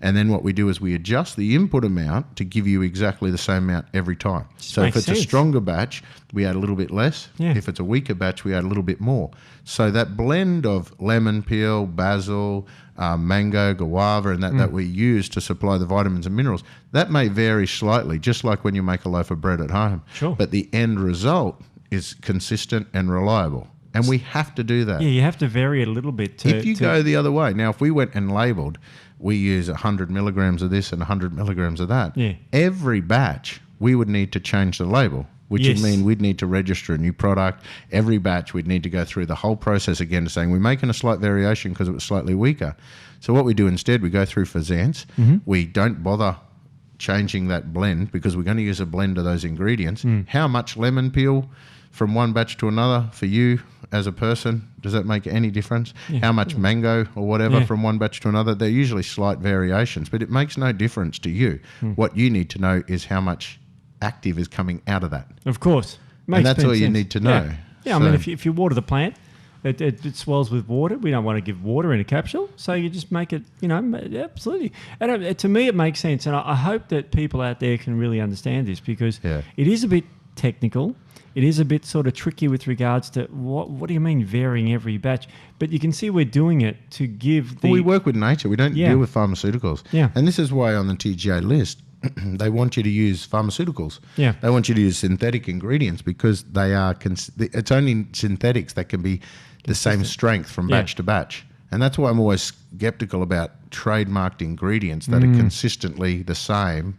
And then what we do is we adjust the input amount to give you exactly the same amount every time. So if it's a stronger batch, we add a little bit less. Yeah. If it's a weaker batch, we add a little bit more. So that blend of lemon peel, basil, mango, guava, and that we use to supply the vitamins and minerals, that may vary slightly, just like when you make a loaf of bread at home. Sure. But the end result is consistent and reliable. And we have to do that. Yeah, you have to vary it a little bit. If you go the other way, now if we went and labelled, we use 100 milligrams of this and 100 milligrams of that, every batch we would need to change the label, which would mean we'd need to register a new product. Every batch we'd need to go through the whole process again to saying we're making a slight variation because it was slightly weaker. So what we do instead, we go through Fazance. We don't bother changing that blend because we're going to use a blend of those ingredients. How much lemon peel from one batch to another for you as a person, does that make any difference? How much mango or whatever from one batch to another? They're usually slight variations, but it makes no difference to you. What you need to know is how much active is coming out of that. Of course. And that's all you need to know. Yeah, I mean, if you water the plant, it swells with water. We don't want to give water in a capsule, so you just make it, absolutely. And to me, it makes sense, and I hope that people out there can really understand this because it is a bit technical. It is a bit sort of tricky with regards to what do you mean varying every batch? But you can see we're doing it to give the... Well, we work with nature. We don't deal with pharmaceuticals. Yeah. And this is why on the TGA list, they want you to use pharmaceuticals. Yeah. They want you to use synthetic ingredients because they are... it's only synthetics that can be the same strength from batch to batch. And that's why I'm always skeptical about trademarked ingredients that are consistently the same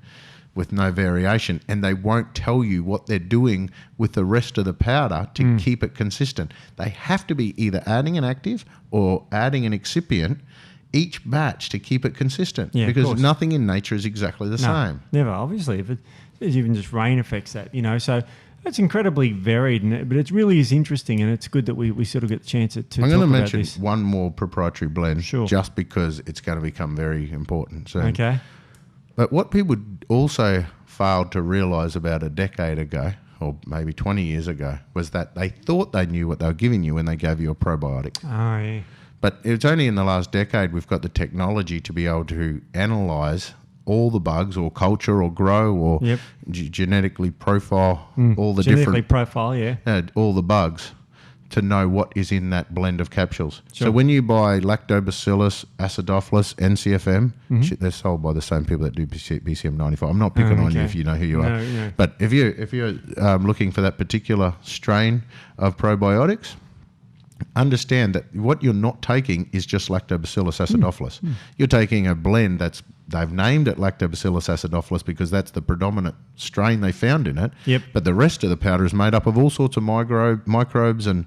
with no variation, and they won't tell you what they're doing with the rest of the powder to keep it consistent. They have to be either adding an active or adding an excipient each batch to keep it consistent because nothing in nature is exactly the same. Never, obviously. If there's even just rain affects that, so it's incredibly varied, but it really is interesting, and it's good that we sort of get the chance to talk about this. I'm going to mention one more proprietary blend just because it's going to become very important soon. Okay. But what people also failed to realise about a decade ago, or maybe 20 years ago, was that they thought they knew what they were giving you when they gave you a probiotic. Oh, yeah. But it's only in the last decade we've got the technology to be able to analyse all the bugs or culture or grow or genetically profile all the genetically profile, all the bugs to know what is in that blend of capsules. Sure. So when you buy Lactobacillus, Acidophilus, NCFM, they're sold by the same people that do BCM95. I'm not picking on you if you know who you are. No. But if you're looking for that particular strain of probiotics, understand that what you're not taking is just Lactobacillus acidophilus. You're taking a blend they've named it Lactobacillus acidophilus because that's the predominant strain they found in it. Yep. But the rest of the powder is made up of all sorts of microbes and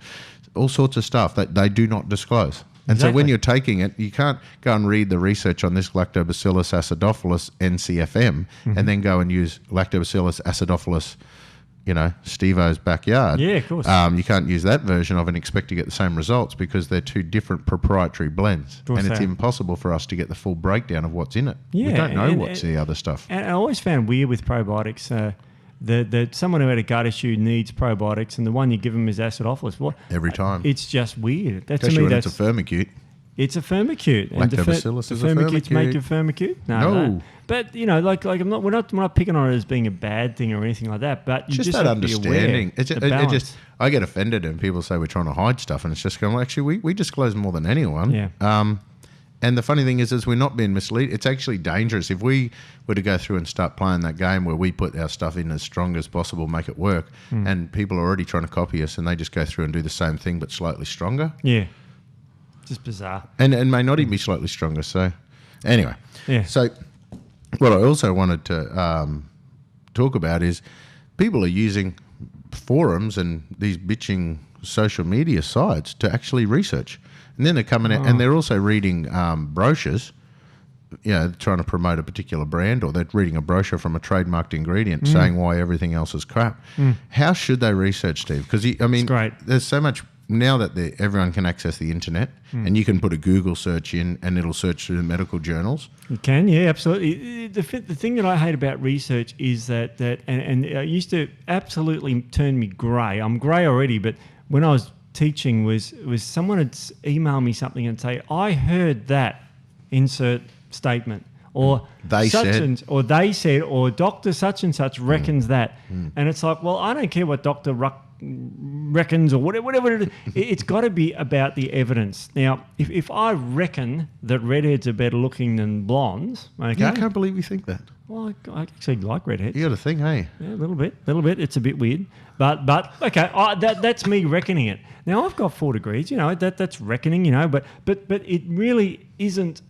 all sorts of stuff that they do not disclose. And so when you're taking it, you can't go and read the research on this Lactobacillus acidophilus NCFM and then go and use Lactobacillus acidophilus, Steve-O's backyard. Yeah, of course. You can't use that version of it and expect to get the same results because they're two different proprietary blends. And it's impossible for us to get the full breakdown of what's in it. We don't know what's the other stuff. And I always found weird with probiotics that someone who had a gut issue needs probiotics, and the one you give them is acidophilus. What? Every time. It's just weird. Especially when it's a firmicute. It's a firmicute. Lactobacillus is a firmicute. Make a firmicute? No. But we're not picking on it as being a bad thing or anything like that. But you just that have understanding. To be aware. I get offended when people say we're trying to hide stuff, and it's just going, well, actually, we disclose more than anyone. Yeah. And the funny thing is we're not being misled. It's actually dangerous. If we were to go through and start playing that game where we put our stuff in as strong as possible, make it work, and people are already trying to copy us, and they just go through and do the same thing but slightly stronger. Yeah. Just bizarre. And may not even be slightly stronger. So anyway. Yeah. So what I also wanted to talk about is people are using forums and these bitching social media sites to actually research. And then they're coming out and they're also reading brochures, trying to promote a particular brand, or they're reading a brochure from a trademarked ingredient saying why everything else is crap. How should they research, Steve? Because, there's so much now that everyone can access the internet and you can put a Google search in and it'll search through the medical journals. You can, yeah, absolutely. The thing that I hate about research is that and it used to absolutely turn me grey. I'm grey already, but when I was teaching was someone had emailed me something and say, I heard that, insert statement, or they said, or Dr. such and such reckons that. And it's like, well, I don't care what Dr. reckons or whatever it is. It's got to be about the evidence. Now, if I reckon that redheads are better looking than blondes, okay. Yeah, I can't believe you think that. Well, I actually like redheads. You got a thing, hey? Yeah, a little bit. It's a bit weird, but okay. That's me reckoning it. Now I've got 4 degrees. That's reckoning. But it really isn't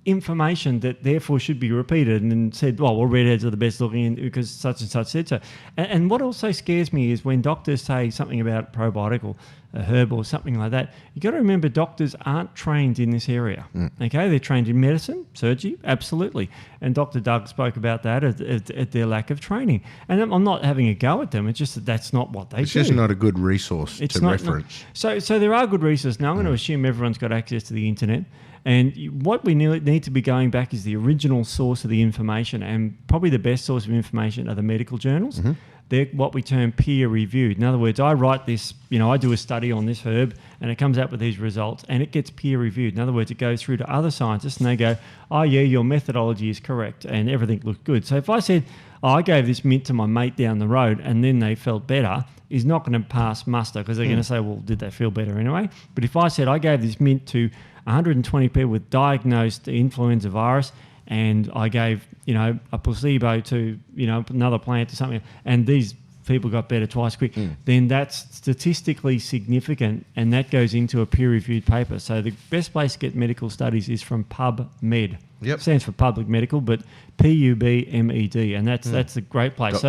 information that therefore should be repeated and then said, well, redheads are the best looking because such and such said so. And what also scares me is when doctors say something about probiotic or a herb or something like that, you got to remember doctors aren't trained in this area. Okay, they're trained in medicine, surgery, absolutely. And Dr. Doug spoke about that at their lack of training. And I'm not having a go at them. It's just that's not what they do. It's just not a good resource to reference. So there are good resources. Now I'm going to assume everyone's got access to the internet. And what we need to be going back is the original source of the information, and probably the best source of information are the medical journals. They're what we term peer-reviewed. In other words, I write this, I do a study on this herb, and it comes out with these results, and it gets peer-reviewed. In other words, it goes through to other scientists, and they go, oh, yeah, your methodology is correct, and everything looked good. So if I said, I gave this mint to my mate down the road, and then they felt better, is not going to pass muster because they're going to say, well, did they feel better anyway? But if I said I gave this mint to 120 people with diagnosed influenza virus, and I gave, a placebo to, another plant or something, and these people got better twice quick, then that's statistically significant, and that goes into a peer-reviewed paper. So the best place to get medical studies is from PubMed. Yep. It stands for public medical, but PUBMED, and that's a great place.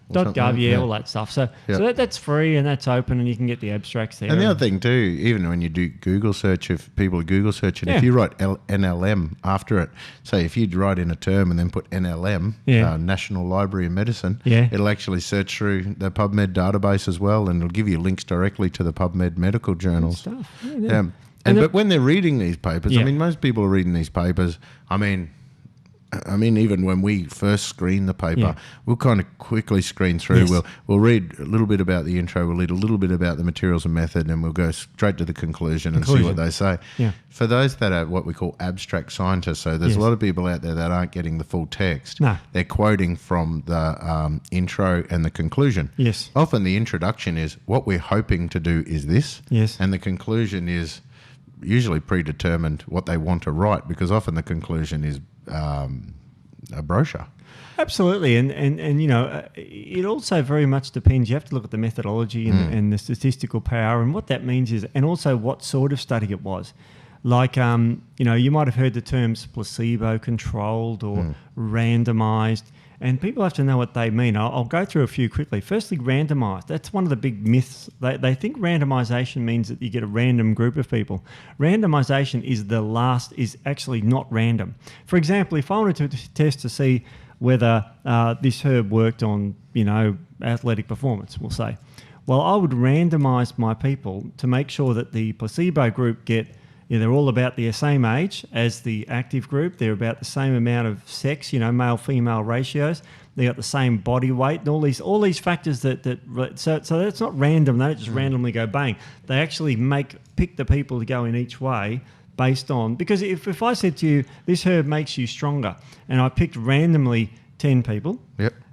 .gov, all that stuff. So that's free and that's open, and you can get the abstracts there. And the other thing too, even when you do Google search, if people are Google searching, if you write NLM after it, say if you write in a term and then put NLM, National Library of Medicine, it'll actually search through the PubMed database as well, and it'll give you links directly to the PubMed medical journals. Good stuff. But when they're reading these papers, most people are reading these papers. Even when we first screen the paper, we'll kind of quickly screen through. Yes. We'll read a little bit about the intro, we'll read a little bit about the materials and method, and we'll go straight to the conclusion and see what they say. Yeah. For those that are what we call abstract scientists, so there's a lot of people out there that aren't getting the full text. No. They're quoting from the intro and the conclusion. Yes. Often the introduction is, what we're hoping to do is this. Yes. And the conclusion is usually predetermined what they want to write, because often the conclusion is brochure. Absolutely, and you know, it also very much depends. You have to look at the methodology and the statistical power, and what that means is, and also what sort of study it was. Like, you know, you might have heard the terms placebo-controlled or randomised, and people have to know what they mean. I'll go through a few quickly. Firstly, randomised. That's one of the big myths. They think randomisation means that you get a random group of people. Randomisation is actually not random. For example, if I wanted to test to see whether this herb worked on, you know, athletic performance, we'll say, well, I would randomise my people to make sure that the placebo group they're all about the same age as the active group. They're about the same amount of sex, you know, male-female ratios. They got the same body weight and all these factors so that's not random. They don't just randomly go bang. They actually pick the people to go in each way based on, because if I said to you, this herb makes you stronger, and I picked randomly 10 people,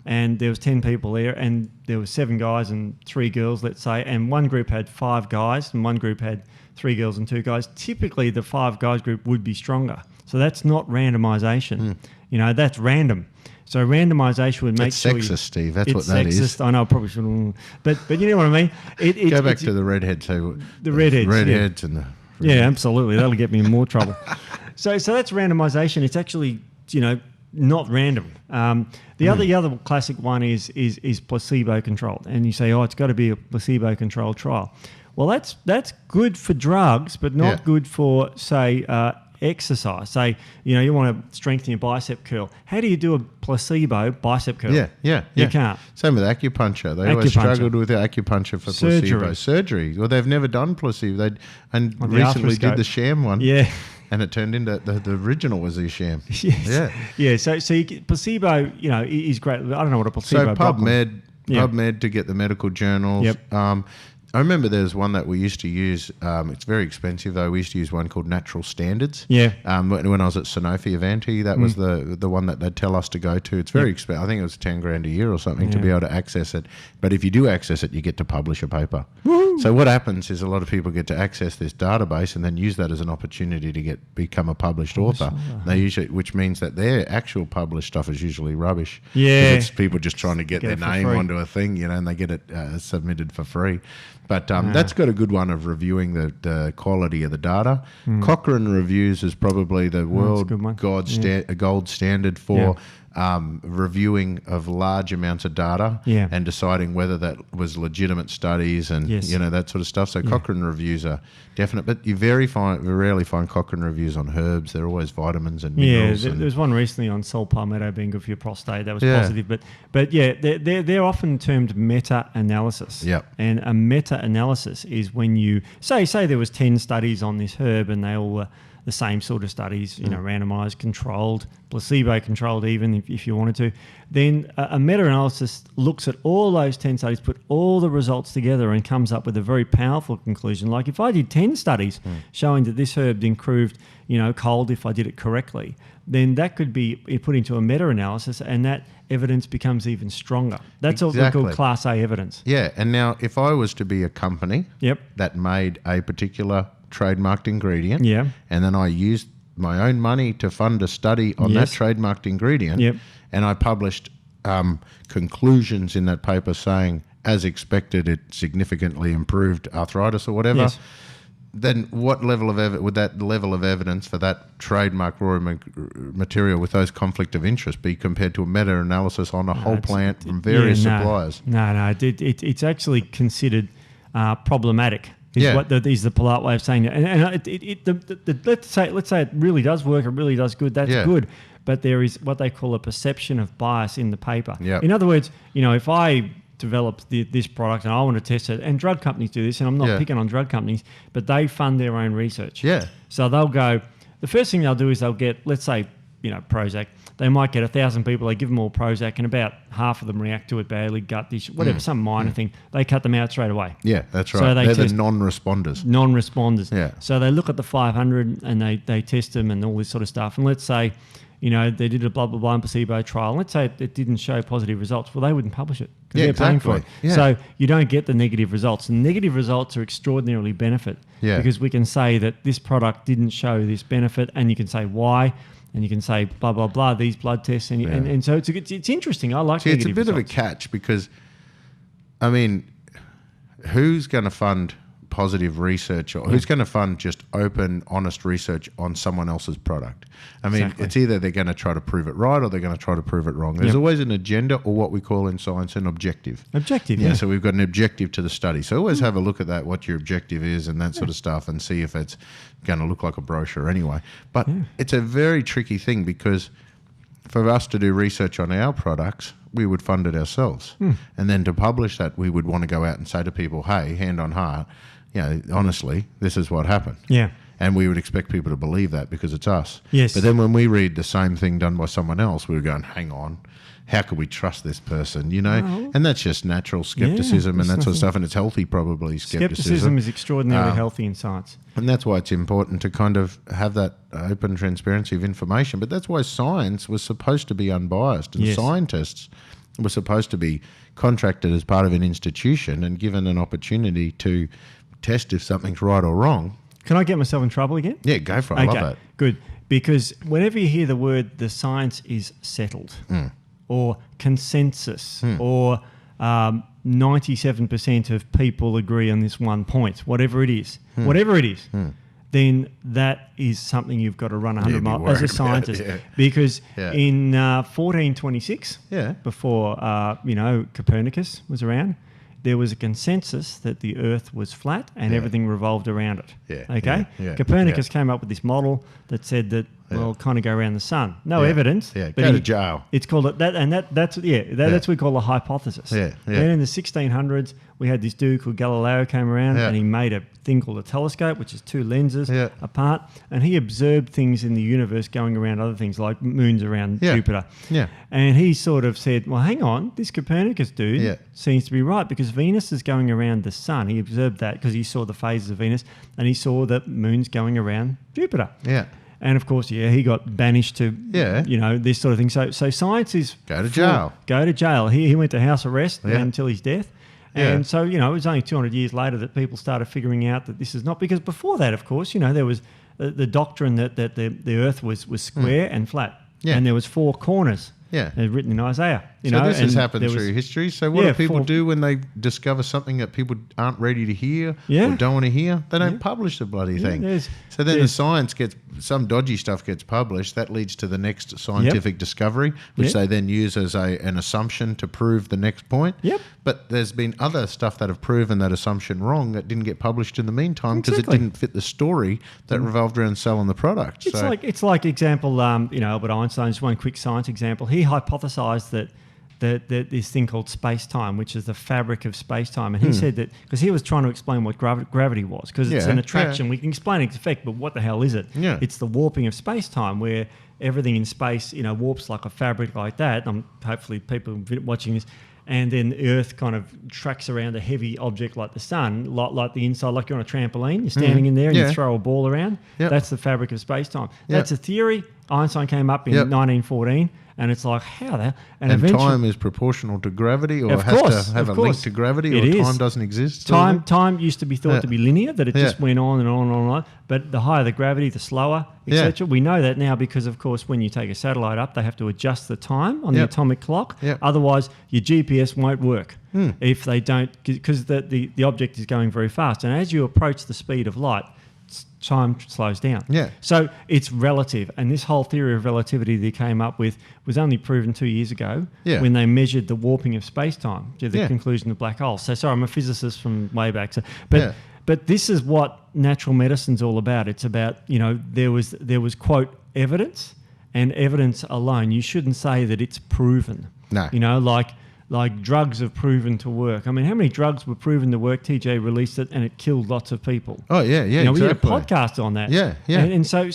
and there was 10 people there, and there were 7 guys and 3 girls, let's say, and one group had 5 guys and one group had 3 girls and 2 guys, typically the 5 guys group would be stronger. So that's not randomisation. You know, that's random. So randomisation would make sure... It's sexist, Steve. That's what that is. I know, I probably shouldn't... But you know what I mean? Go back to the redheads. The redheads. And the... Yeah, absolutely. That'll get me in more trouble. So that's randomisation. It's actually, you know, not random. The other classic one is placebo controlled, and you say, oh, it's got to be a placebo controlled trial. Well, that's good for drugs, but not good for, say, exercise. Say, you know, you want to strengthen your bicep curl. How do you do a placebo bicep curl? Yeah. You can't. Same with acupuncture. They always struggled with acupuncture for placebo. Surgery. Well, they've never done placebo. Recently did the sham one. Yeah. And it turned into the original was a sham. Yes. Yeah. So placebo, you know, is great. I don't know what a placebo. So PubMed to get the medical journals. Yep. I remember there's one that we used to use. It's very expensive though. We used to use one called Natural Standards. Yeah. When I was at Sanofi Avanti, that was the one that they'd tell us to go to. It's very expensive. I think it was $10,000 a year or something to be able to access it. But if you do access it, you get to publish a paper. Woo! So what happens is a lot of people get to access this database and then use that as an opportunity to become a published author. They usually, which means that their actual published stuff is usually rubbish. Yeah. It's people just trying to get their name onto a thing, you know, and they get it submitted for free. But that's got a good one of reviewing the quality of the data. Cochrane Reviews is probably the world gold standard for reviewing of large amounts of data and deciding whether that was legitimate studies and you know, that sort of stuff. So Cochrane Reviews are definite, but you rarely find Cochrane Reviews on herbs. They're always vitamins and minerals. Yeah, there was one recently on saw palmetto being good for your prostate. That was positive, but they're often termed meta-analysis. Yep. And a meta-analysis is when you say there was 10 studies on this herb and they all were the same sort of studies, you know, randomized, controlled, placebo-controlled even if you wanted to, then a meta-analysis looks at all those 10 studies, put all the results together and comes up with a very powerful conclusion. Like if I did 10 studies showing that this herb improved, you know, cold if I did it correctly, then that could be put into a meta-analysis and that evidence becomes even stronger. That's what we call Class A evidence. Yeah, and now if I was to be a company that made a particular trademarked ingredient, and then I used my own money to fund a study on that trademarked ingredient, and I published conclusions in that paper saying, as expected, it significantly improved arthritis or whatever, then what level of would that level of evidence for that trademark raw material with those conflict of interest be compared to a meta-analysis on a whole plant from various suppliers? No. It's actually considered problematic. Is the polite way of saying it. And let's say it really does work, it really does good, that's good. But there is what they call a perception of bias in the paper. In other words, you know, if I develop this product and I want to test it, and drug companies do this, and I'm not picking on drug companies, but they fund their own research. So they'll go, the first thing they'll do is they'll get, let's say, you know, Prozac. They might get 1,000 people, they give them all Prozac, and about half of them react to it badly, gut dish, whatever, some minor thing. They cut them out straight away. Yeah, that's right. So they're the non-responders. Yeah. So they look at the 500 and they test them and all this sort of stuff. And let's say, you know, they did a blah, blah, blah placebo trial. And let's say it didn't show positive results. Well, they wouldn't publish it because they're paying for it. Yeah. So you don't get the negative results. And negative results are extraordinarily benefit because we can say that this product didn't show this benefit and you can say why. and you can say blah blah blah these blood tests, and so it's interesting. I like. See, it's a bit results. of a catch because, I mean, who's going to fund positive research, or who's going to fund just open, honest research on someone else's product? I mean, it's either they're going to try to prove it right or they're going to try to prove it wrong. There's always an agenda, or what we call in science an objective. Objective, yeah. So we've got an objective to the study. So always have a look at that, what your objective is and that sort of stuff, and see if it's going to look like a brochure anyway. But it's a very tricky thing, because for us to do research on our products, we would fund it ourselves. And then to publish that, we would want to go out and say to people, hey, hand on heart, honestly, this is what happened. Yeah. And we would expect people to believe that because it's us. Yes. But then when we read the same thing done by someone else, we were going, hang on, how could we trust this person, Well, and that's just natural skepticism and that sort of stuff, and it's healthy probably Skepticism is extraordinarily healthy in science. And that's why it's important to kind of have that open transparency of information. But that's why science was supposed to be unbiased, and scientists were supposed to be contracted as part of an institution and given an opportunity to test if something's right or wrong. Can I get myself in trouble again? Yeah, go for it. I love that. Good. Because whenever you hear the word the science is settled or consensus or 97% of people agree on this one point, whatever it is, then that is something you've got to run 100 miles as a scientist. Because in 1426, before Copernicus was around, there was a consensus that the Earth was flat and everything revolved around it. Copernicus came up with this model that said that kind of go around the sun. No evidence. But go to jail. It's called it that, and that's what we call a hypothesis. Then in the 1600s, we had this dude called Galileo came around and he made a thing called a telescope, which is two lenses apart, and he observed things in the universe going around other things like moons around Jupiter. And he sort of said, well, hang on, this Copernicus dude seems to be right, because Venus is going around the sun. He observed that because he saw the phases of Venus, and he saw the moons going around Jupiter. And of course, he got banished to, this sort of thing. So science is... Go to jail. Go to jail. He went to house arrest until his death. And so, it was only 200 years later that people started figuring out that this is not... Because before that, of course, there was the doctrine that the Earth was square and flat. And there was four corners. Written in Isaiah. So this has happened through history. So what do people do when they discover something that people aren't ready to hear or don't want to hear? They don't publish the bloody thing. So then the science gets, some dodgy stuff gets published. That leads to the next scientific discovery, which they then use as an assumption to prove the next point. But there's been other stuff that have proven that assumption wrong that didn't get published in the meantime because it didn't fit the story that revolved around selling the product. It's like example, Albert Einstein, just one quick science example. He hypothesized that this thing called space-time, which is the fabric of space-time. And he said that, because he was trying to explain what gravity was, because it's an attraction. We can explain its effect, but what the hell is it? It's the warping of space-time, where everything in space, warps like a fabric like that. Hopefully people watching this, and then the Earth kind of tracks around a heavy object like the sun, like the inside, like you're on a trampoline. You're standing in there and you throw a ball around. That's the fabric of space-time. That's a theory. Einstein came up in 1914. And it's like, how the... And time is proportional to gravity, or has to have a link to gravity, or time doesn't exist? Time used to be thought to be linear, that it just went on and on and on. But the higher the gravity, the slower, etc. We know that now because, of course, when you take a satellite up, they have to adjust the time on the atomic clock. Otherwise, your GPS won't work if they don't, because the object is going very fast. And as you approach the speed of light, time slows down. So it's relative, and this whole theory of relativity they came up with was only proven 2 years ago when they measured the warping of space-time to the conclusion of black holes. So sorry, I'm a physicist from way back. So, but this is what natural medicine's all about. It's about, there was quote evidence, and evidence alone. You shouldn't say that it's proven. No. Like drugs have proven to work. I mean, how many drugs were proven to work? TJ released it and it killed lots of people. Oh, yeah, exactly. We did a podcast on that. And so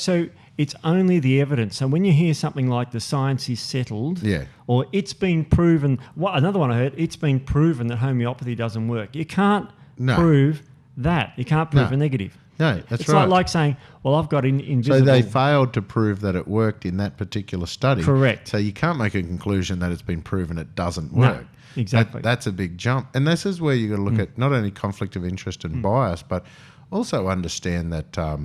it's only the evidence. So when you hear something like the science is settled, or it's been proven, another one I heard, it's been proven that homeopathy doesn't work. You can't prove that. You can't prove a negative. No, that's right. It's like saying, well, I've got invisible... So they failed to prove that it worked in that particular study. Correct. So you can't make a conclusion that it's been proven it doesn't work. No, exactly. That's a big jump. And this is where you've got to look at not only conflict of interest and bias, but also understand that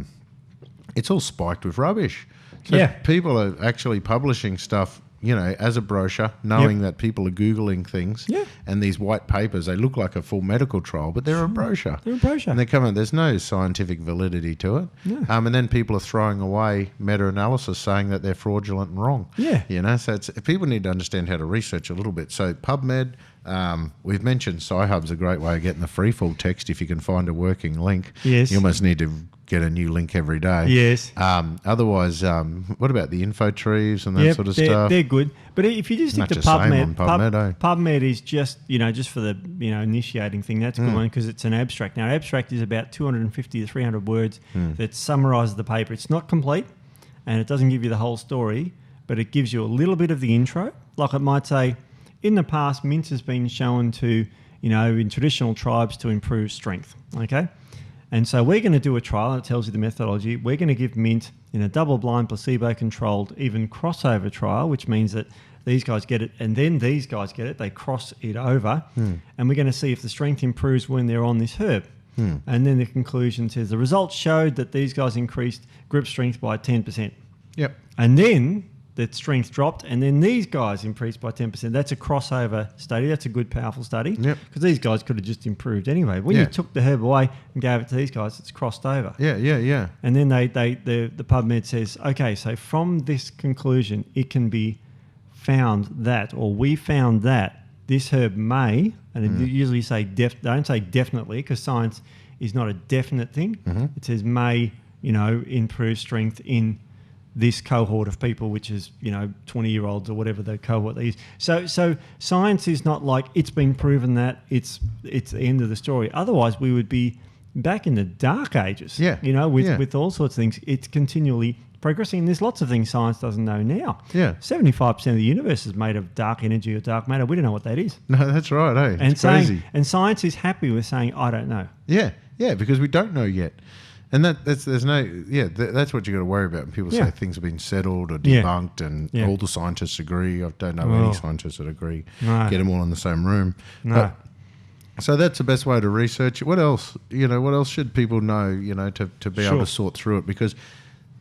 it's all spiked with rubbish. So people are actually publishing stuff, as a brochure, knowing that people are Googling things. Yeah. And these white papers, they look like a full medical trial, but they're a brochure. They're a brochure. And they come in, there's no scientific validity to it. No. And then people are throwing away meta-analysis saying that they're fraudulent and wrong. Yeah. So people need to understand how to research a little bit. So PubMed, we've mentioned Sci-Hub's a great way of getting the free full text if you can find a working link. Yes. You almost need to get a new link every day. Yes. Otherwise, what about the info trees and that sort of stuff? They're good. But if you just stick to Much the same on PubMed, PubMed, PubMed is just, just for the, initiating thing. That's a good one because it's an abstract. Now, abstract is about 250 to 300 words that summarises the paper. It's not complete and it doesn't give you the whole story, but it gives you a little bit of the intro. Like it might say, in the past, mint has been shown to, in traditional tribes to improve strength, okay? And so we're going to do a trial, and it tells you the methodology. We're going to give mint in a double-blind, placebo-controlled, even crossover trial, which means that these guys get it and then these guys get it. They cross it over, and we're going to see if the strength improves when they're on this herb. And then the conclusion says the results showed that these guys increased grip strength by 10%. Yep. And then the strength dropped, and then these guys increased by 10%. That's a crossover study. That's a good, powerful study. Yep. Because these guys could have just improved anyway. When you took the herb away and gave it to these guys, it's crossed over. Yeah. And then the PubMed says, okay, so from this conclusion, it can be found that, or we found that this herb may, and it usually say don't say definitely, because science is not a definite thing. It says may, improve strength in this cohort of people, which is 20-year-olds or whatever the cohort they use. So science is not like it's been proven that it's the end of the story. Otherwise, we would be back in the dark ages. With all sorts of things. It's continually progressing. And there's lots of things science doesn't know now. 75% of the universe is made of dark energy or dark matter. We don't know what that is. No, that's right. It's crazy. And science is happy with saying, I don't know. Yeah, because we don't know yet. And that's what you got to worry about when people say things have been settled or debunked and all the scientists agree. I don't know any scientists that agree. No. Get them all in the same room. No. So that's the best way to research it. What else? What else should people know? To be able to sort through it, because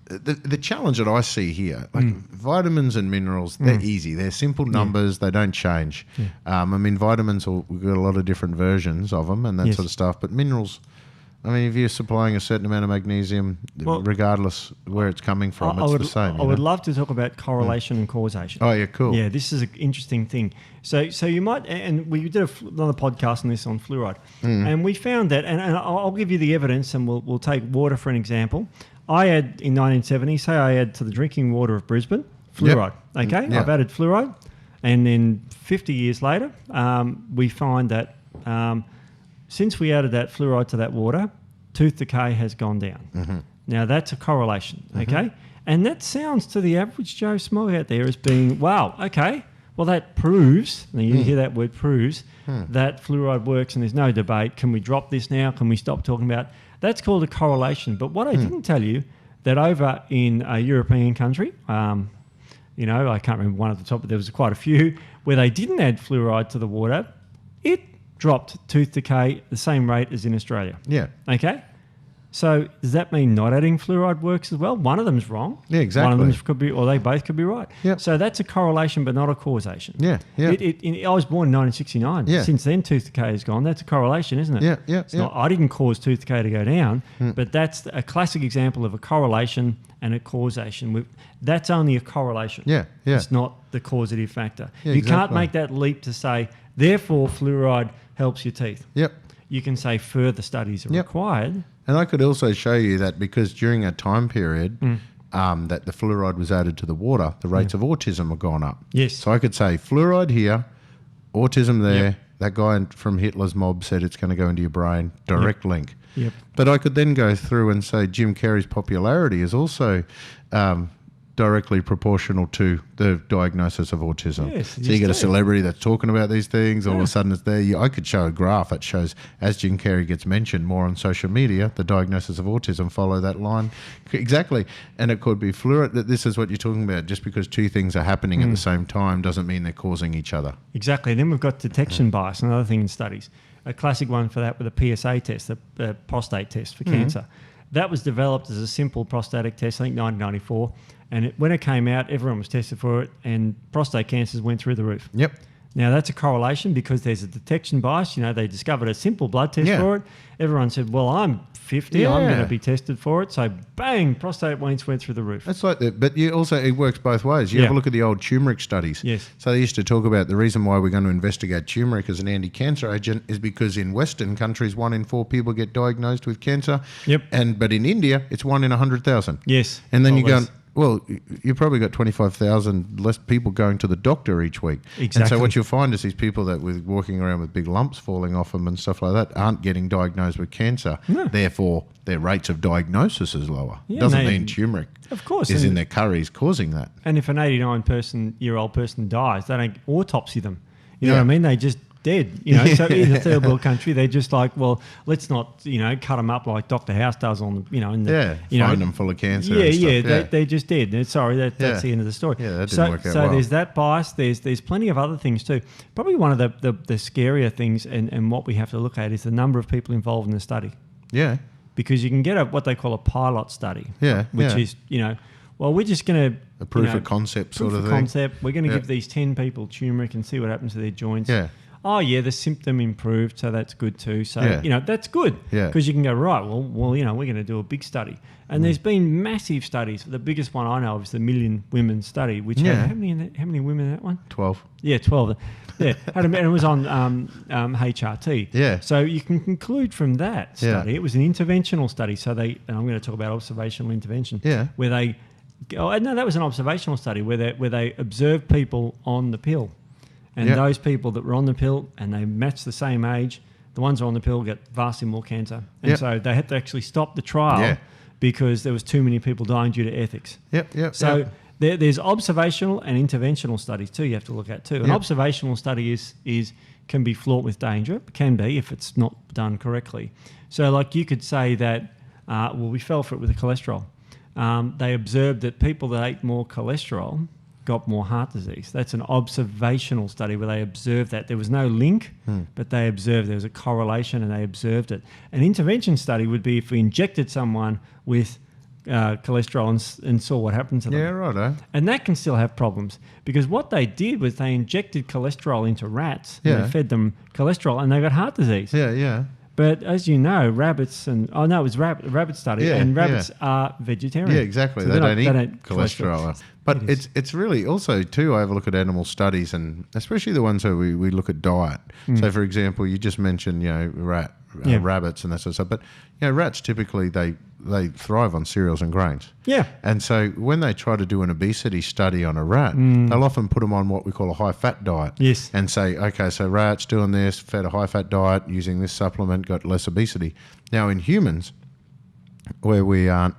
the challenge that I see here, like vitamins and minerals, they're easy. They're simple numbers. They don't change. Vitamins, we've got a lot of different versions of them and that sort of stuff. But minerals, if you're supplying a certain amount of magnesium, regardless where it's coming from, it's the same. I would love to talk about correlation and causation. Oh, yeah, cool. Yeah, this is an interesting thing. So you might, and we did another podcast on this on fluoride, and we found that, and I'll give you the evidence, and we'll take water for an example. I add, in 1970, say I add to the drinking water of Brisbane, fluoride, okay? I've added fluoride, and then 50 years later, we find that since we added that fluoride to that water, tooth decay has gone down. Now, that's a correlation, okay? And that sounds to the average Joe Smog out there as being, wow, okay, well, that proves, now you hear that word proves, that fluoride works and there's no debate. Can we drop this now? Can we stop talking about it? That's called a correlation. But what I didn't tell you, that over in a European country, I can't remember one at the top, but there was quite a few, where they didn't add fluoride to the water, it dropped tooth decay the same rate as in Australia. Yeah. Okay? So does that mean not adding fluoride works as well? One of them's wrong. Yeah, exactly. One of them could be, or they both could be right. Yep. So that's a correlation, but not a causation. Yeah. I was born in 1969. Yeah. Since then, tooth decay has gone. That's a correlation, isn't it? Yeah. Not, I didn't cause tooth decay to go down, but that's a classic example of a correlation and a causation. That's only a correlation. Yeah. It's not the causative factor. Yeah, you can't make that leap to say, therefore, fluoride helps your teeth. Yep. You can say further studies are required. And I could also show you that because during a time period that the fluoride was added to the water, the rates of autism have gone up. Yes. So I could say fluoride here, autism there. Yep. That guy from Hitler's mob said it's going to go into your brain. Direct link. Yep. But I could then go through and say Jim Carrey's popularity is also directly proportional to the diagnosis of autism. Yes, so you get a celebrity that's talking about these things, all of a sudden it's there. I could show a graph that shows as Jim Carrey gets mentioned more on social media, the diagnosis of autism follow that line. Exactly. And it could be fluoride. This is what you're talking about. Just because two things are happening at the same time doesn't mean they're causing each other. Exactly. And then we've got detection bias, another thing in studies. A classic one for that with a PSA test, the prostate test for cancer. That was developed as a simple prostatic test, I think 1994. And when it came out, everyone was tested for it, and prostate cancers went through the roof. Yep. Now, that's a correlation because there's a detection bias. They discovered a simple blood test for it. Everyone said, well, I'm 50, I'm going to be tested for it. So, bang, prostate went through the rooth. That's like that. But it works both ways. You have a look at the old turmeric studies. Yes. So they used to talk about the reason why we're going to investigate turmeric as an anti-cancer agent is because in Western countries, 1 in 4 people get diagnosed with cancer. Yep. But in India, it's 1 in 100,000. Yes. And then you go, well, you've probably got 25,000 less people going to the doctor each week. Exactly. And so what you'll find is these people that were walking around with big lumps falling off them and stuff like that aren't getting diagnosed with cancer. No. Therefore, their rates of diagnosis is lower. Doesn't mean turmeric is in their curries causing that. And if an 89-year-old person dies, they don't autopsy them. You know what I mean? They just dead. So in a third world country, they're just like, well, let's not, cut them up like Dr. House does on the, find them full of cancer. They're just dead. Sorry, that's the end of the story. Yeah, that didn't work out well. So there's that bias. There's plenty of other things too. Probably one of the scarier things, and what we have to look at is the number of people involved in the study. Yeah. Because you can get what they call a pilot study. Yeah. Which is, well, we're just going to... A proof of concept sort of thing. Concept. We're going to give these 10 people turmeric and see what happens to their joints. Yeah. Oh, yeah, the symptom improved, so that's good too. So, that's good. Yeah. Because you can go, right, well, we're going to do a big study. And there's been massive studies. The biggest one I know of is the Million Women study, which had, how many women in that one? 12. Yeah, 12. Yeah, and it was on HRT. Yeah. So you can conclude from that study, it was an interventional study. So and I'm going to talk about observational intervention. Yeah. Where they, that was an observational study where they observed people on the pill. And those people that were on the pill and they matched the same age, the ones who are on the pill get vastly more cancer. And so they had to actually stop the trial because there was too many people dying due to ethics. So there's observational and interventional studies too you have to look at too. An observational study can be fraught with danger. It can be if it's not done correctly. So like you could say that, we fell for it with the cholesterol. They observed that people that ate more cholesterol got more heart disease. That's an observational study where they observed that. There was no link, but they observed there was a correlation and they observed it. An intervention study would be if we injected someone with cholesterol and saw what happened to them. Yeah, right. And that can still have problems because what they did was they injected cholesterol into rats and they fed them cholesterol and they got heart disease. Yeah. But as you know, rabbits it was rabbit study, and rabbits are vegetarian. Yeah, exactly. So they don't eat cholesterol. But it's really also too. I have a look at animal studies, and especially the ones where we look at diet. So, for example, you just mentioned rabbits and that sort of stuff. But rats typically they thrive on cereals and grains. Yeah. And so when they try to do an obesity study on a rat, they'll often put them on what we call a high-fat diet. Yes. And say, okay, so rats doing this, fed a high-fat diet, using this supplement, got less obesity. Now in humans, where we aren't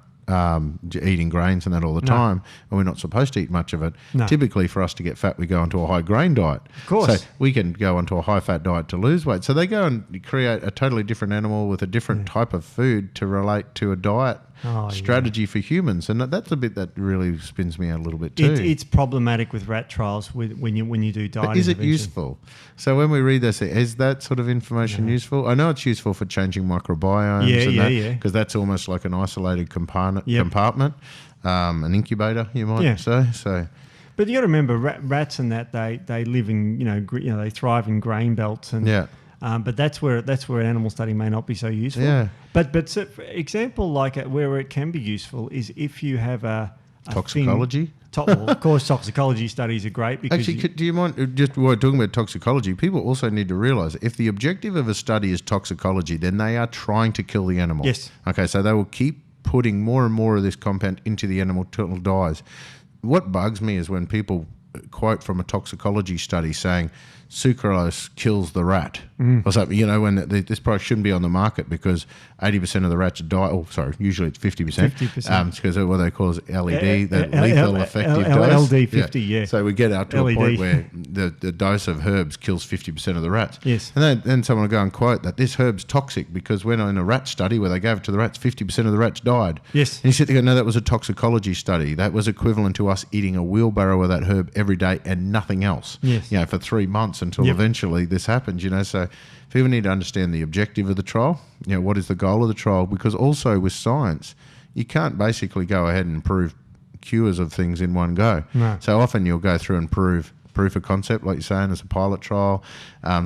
eating grains and that all the time, and we're not supposed to eat much of it. Typically, for us to get fat, we go onto a high grain diet. Of course. So we can go onto a high fat diet to lose weight. So they go and create a totally different animal with a different type of food to relate to a diet strategy for humans, and that's a bit that really spins me out a little bit too. It's problematic with rat trials when you do diet. But is it useful? So when we read this, is that sort of information useful? I know it's useful for changing microbiomes, because that's almost like an isolated compartment, an incubator, you might say. So. But you got to remember, rats and that they live in they thrive in grain belts and but that's where an animal study may not be so useful. Yeah. But so for example, like where it can be useful is if you have a toxicology. Well, of course, toxicology studies are great because actually, do you mind just while talking about toxicology? People also need to realise if the objective of a study is toxicology, then they are trying to kill the animal. Yes. Okay, so they will keep putting more and more of this compound into the animal till it dies. What bugs me is when people quote from a toxicology study saying sucralose kills the rat or something, when this product shouldn't be on the market because 80% of the rats die. Oh, sorry, usually it's 50%. 50%. Because what they call is LED, the lethal effective dose. LD50, So we get out to a point where the dose of herbs kills 50% of the rats. Yes. And then someone will go and quote that this herb's toxic because when in a rat study where they gave it to the rats, 50% of the rats died. Yes. And you sit there and go, no, that was a toxicology study. That was equivalent to us eating a wheelbarrow of that herb every day and nothing else. Yes. You know, for 3 months until eventually this happens. You know, so people need to understand the objective of the trial. You know, what is the goal of the trial? Because also with science, you can't basically go ahead and prove cures of things in one go. No. So often you'll go through and prove proof of concept, like you're saying, as a pilot trial,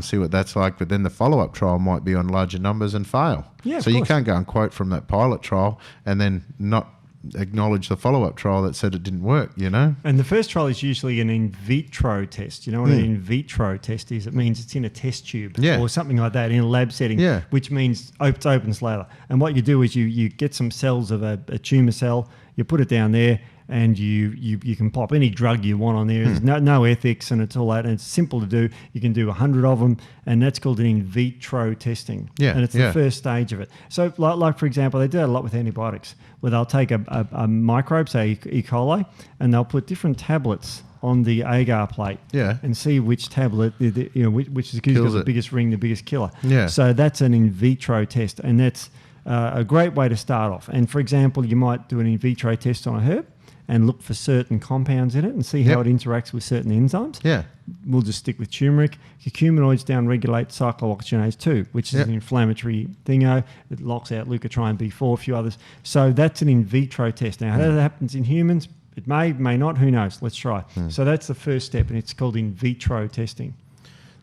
see what that's like. But then the follow-up trial might be on larger numbers and fail. Yeah, so you can't go and quote from that pilot trial and then not acknowledge the follow-up trial that said it didn't work, you know? And the first trial is usually an in vitro test. You know what an in vitro test is? It means it's in a test tube or something like that in a lab setting, which means it's open slather. And what you do is you get some cells of a tumour cell, you put it down there, and you can pop any drug you want on there. There's no ethics, and it's all that. And it's simple to do. You can do 100 of them, and that's called an in vitro testing. Yeah, and it's the first stage of it. So, like for example, they do that a lot with antibiotics, where they'll take a microbe, say E. coli, and they'll put different tablets on the agar plate, and see which tablet, which is got the biggest ring, the biggest killer. Yeah. So that's an in vitro test, and that's a great way to start off. And for example, you might do an in vitro test on a herb and look for certain compounds in it and see how it interacts with certain enzymes. Yeah. We'll just stick with turmeric. Curcuminoids downregulate cyclooxygenase 2, which is an inflammatory thingo. It locks out leukotriene B4, a few others. So that's an in vitro test. Now, how that happens in humans, it may not, who knows? Let's try. So that's the first step, and it's called in vitro testing.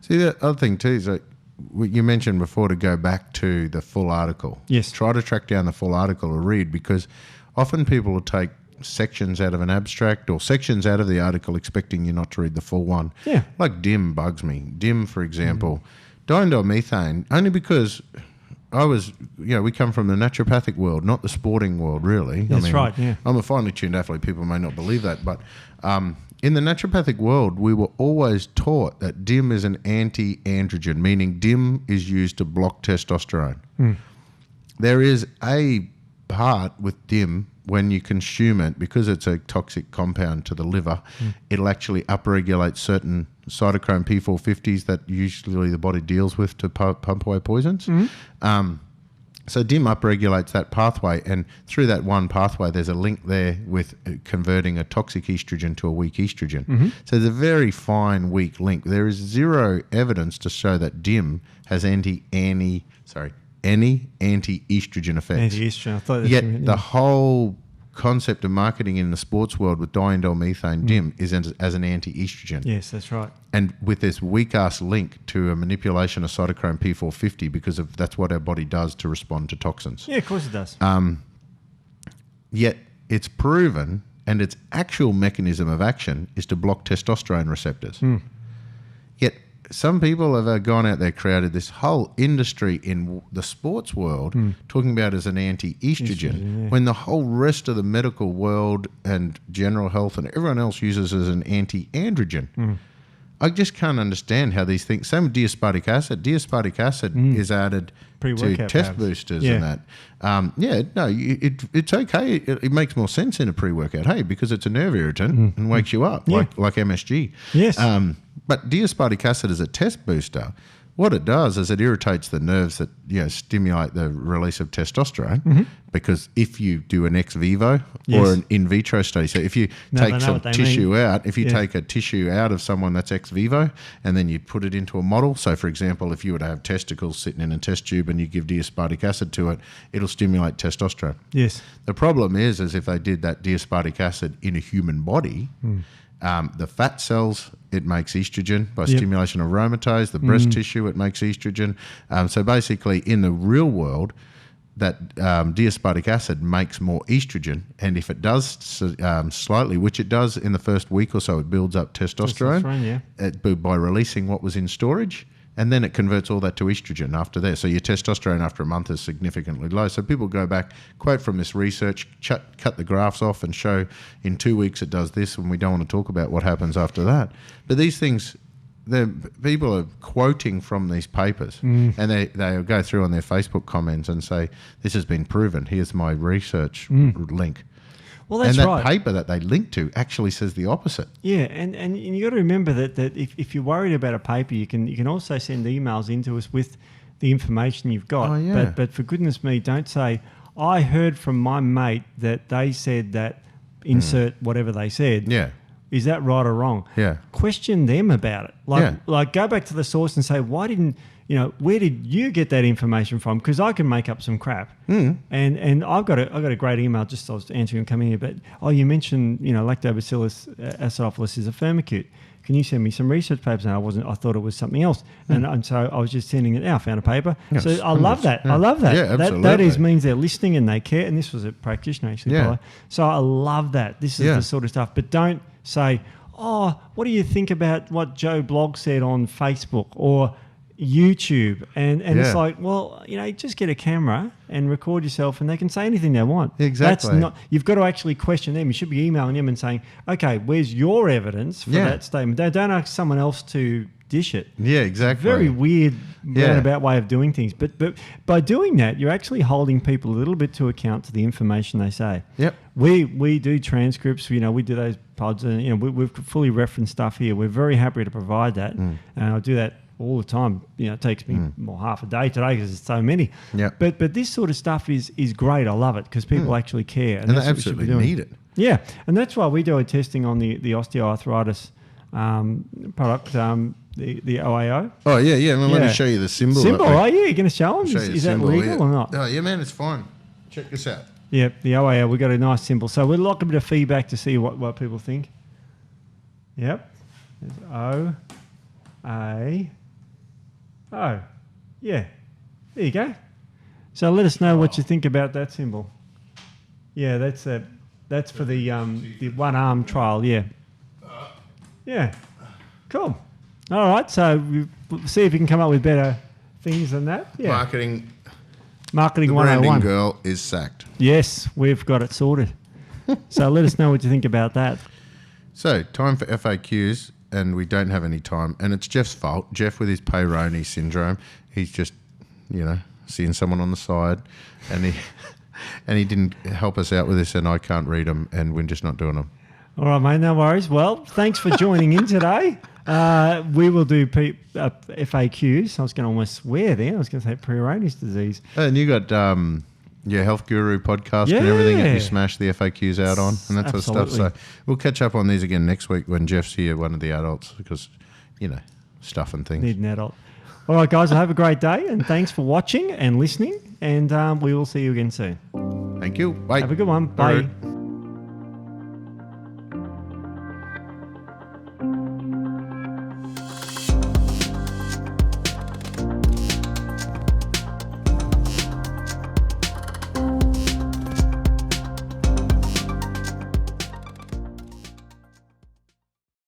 See, the other thing too is that you mentioned before to go back to the full article. Yes. Try to track down the full article to read, because often people will take sections out of an abstract or sections out of the article expecting you not to read the full one. Yeah. Like DIM bugs me. DIM, for example, diindolylmethane, only because we come from the naturopathic world, not the sporting world, really. That's right, yeah. I'm a finely tuned athlete. People may not believe that, but in the naturopathic world, we were always taught that DIM is an anti-androgen, meaning DIM is used to block testosterone. There is a part with DIM when you consume it, because it's a toxic compound to the liver, it'll actually upregulate certain cytochrome P450s that usually the body deals with to pump away poisons. So DIM upregulates that pathway, and through that one pathway, there's a link there with converting a toxic estrogen to a weak estrogen. So there's a very fine, weak link. There is zero evidence to show that DIM has any anti-estrogen effects. Anti-estrogen. I thought Yet the whole concept of marketing in the sports world with diindolylmethane DIM is as an anti-estrogen. Yes, that's right. And with this weak-ass link to a manipulation of cytochrome P450, because that's what our body does to respond to toxins. Yeah, of course it does. Yet it's proven, and its actual mechanism of action is to block testosterone receptors. Yet some people have gone out there, created this whole industry in the sports world talking about it as an anti-estrogen, when the whole rest of the medical world and general health and everyone else uses it as an anti-androgen. I just can't understand how these things. Same with D-aspartic acid. D-aspartic acid is added to test boosters and that. It's okay. It makes more sense in a pre-workout, because it's a nerve irritant and wakes you up, like MSG. Yes. But D-aspartic acid is a test booster. What it does is it irritates the nerves that stimulate the release of testosterone. Because if you do an ex vivo or an in vitro study, so if you take some tissue out, if you take a tissue out of someone that's ex vivo and then you put it into a model, so for example, if you were to have testicles sitting in a test tube and you give D-aspartic acid to it, it'll stimulate testosterone. Yes. The problem is if they did that D-aspartic acid in a human body, the fat cells, it makes estrogen by stimulation of aromatase. The breast tissue, it makes estrogen. So basically, in the real world, that D-aspartic acid makes more estrogen. And if it does slightly, which it does in the first week or so, it builds up testosterone by releasing what was in storage. And then it converts all that to estrogen after that. So your testosterone after a month is significantly low. So people go back, quote from this research, cut the graphs off and show in 2 weeks it does this, and we don't want to talk about what happens after that. But these things, people are quoting from these papers, and they'll go through on their Facebook comments and say, this has been proven. Here's my research link. Well, that's and right. that paper that they link to actually says the opposite. Yeah, and you got to remember that if you're worried about a paper, you can also send emails into us with the information you've got. Oh, yeah. But for goodness me, don't say, I heard from my mate that they said that insert whatever they said. Yeah. Is that right or wrong? Yeah. Question them about it. Like go back to the source and say, why didn't, where did you get that information from? Because I can make up some crap. And I've got a great email, just I was answering and coming here, but, you mentioned, Lactobacillus acidophilus is a firmicute. Can you send me some research papers? And I thought it was something else. And so I was just sending it out. I found a paper. Yes, so I love that. Yeah. I love that. Yeah, absolutely. That means they're listening and they care. And this was a practitioner actually. Yeah. So I love that. This is the sort of stuff. But don't say, what do you think about what Joe Blogg said on Facebook or YouTube? And it's like, just get a camera and record yourself and they can say anything they want. Exactly. You've got to actually question them. You should be emailing them and saying, okay, where's your evidence for that statement? Don't ask someone else to dish it. Yeah, exactly. Very weird roundabout way of doing things. But by doing that, you're actually holding people a little bit to account to the information they say. Yep. We do transcripts. We do those pods and, we've fully referenced stuff here. We're very happy to provide that. And I do that all the time. It takes me half a day today because there's so many. Yep. But this sort of stuff is great. I love it because people actually care. And they absolutely need it. Yeah. And that's why we do a testing on the osteoarthritis product, the OAO. Oh, yeah. Let me show you the symbol. You're going to show them? Is that legal or not? Oh, yeah, man, it's fine. Check this out. Yeah, the OAO, we've got a nice symbol. So we'd like a bit of feedback to see what people think. Yep. There's O-A... Oh, yeah. There you go. So let us know what you think about that symbol. Yeah, that's for the one arm trial. Yeah. Yeah. Cool. All right. So we'll see if you can come up with better things than that. Yeah. Marketing the 101. Branding girl is sacked. Yes, we've got it sorted. So let us know what you think about that. So time for FAQs. And we don't have any time. And it's Jeff's fault. Jeff with his Peyronie syndrome. He's just, seeing someone on the side. And he didn't help us out with this. And I can't read them. And we're just not doing them. All right, mate. No worries. Well, thanks for joining in today. We will do FAQs. I was going to almost swear there. I was going to say Peyronie's disease. And you got... Health Guru podcast and everything that you smash the FAQs out on and that sort of stuff. So we'll catch up on these again next week when Jeff's here, one of the adults, because, stuff and things. Need an adult. All right, guys, have a great day and thanks for watching and listening and we will see you again soon. Thank you. Bye. Have a good one. Bye.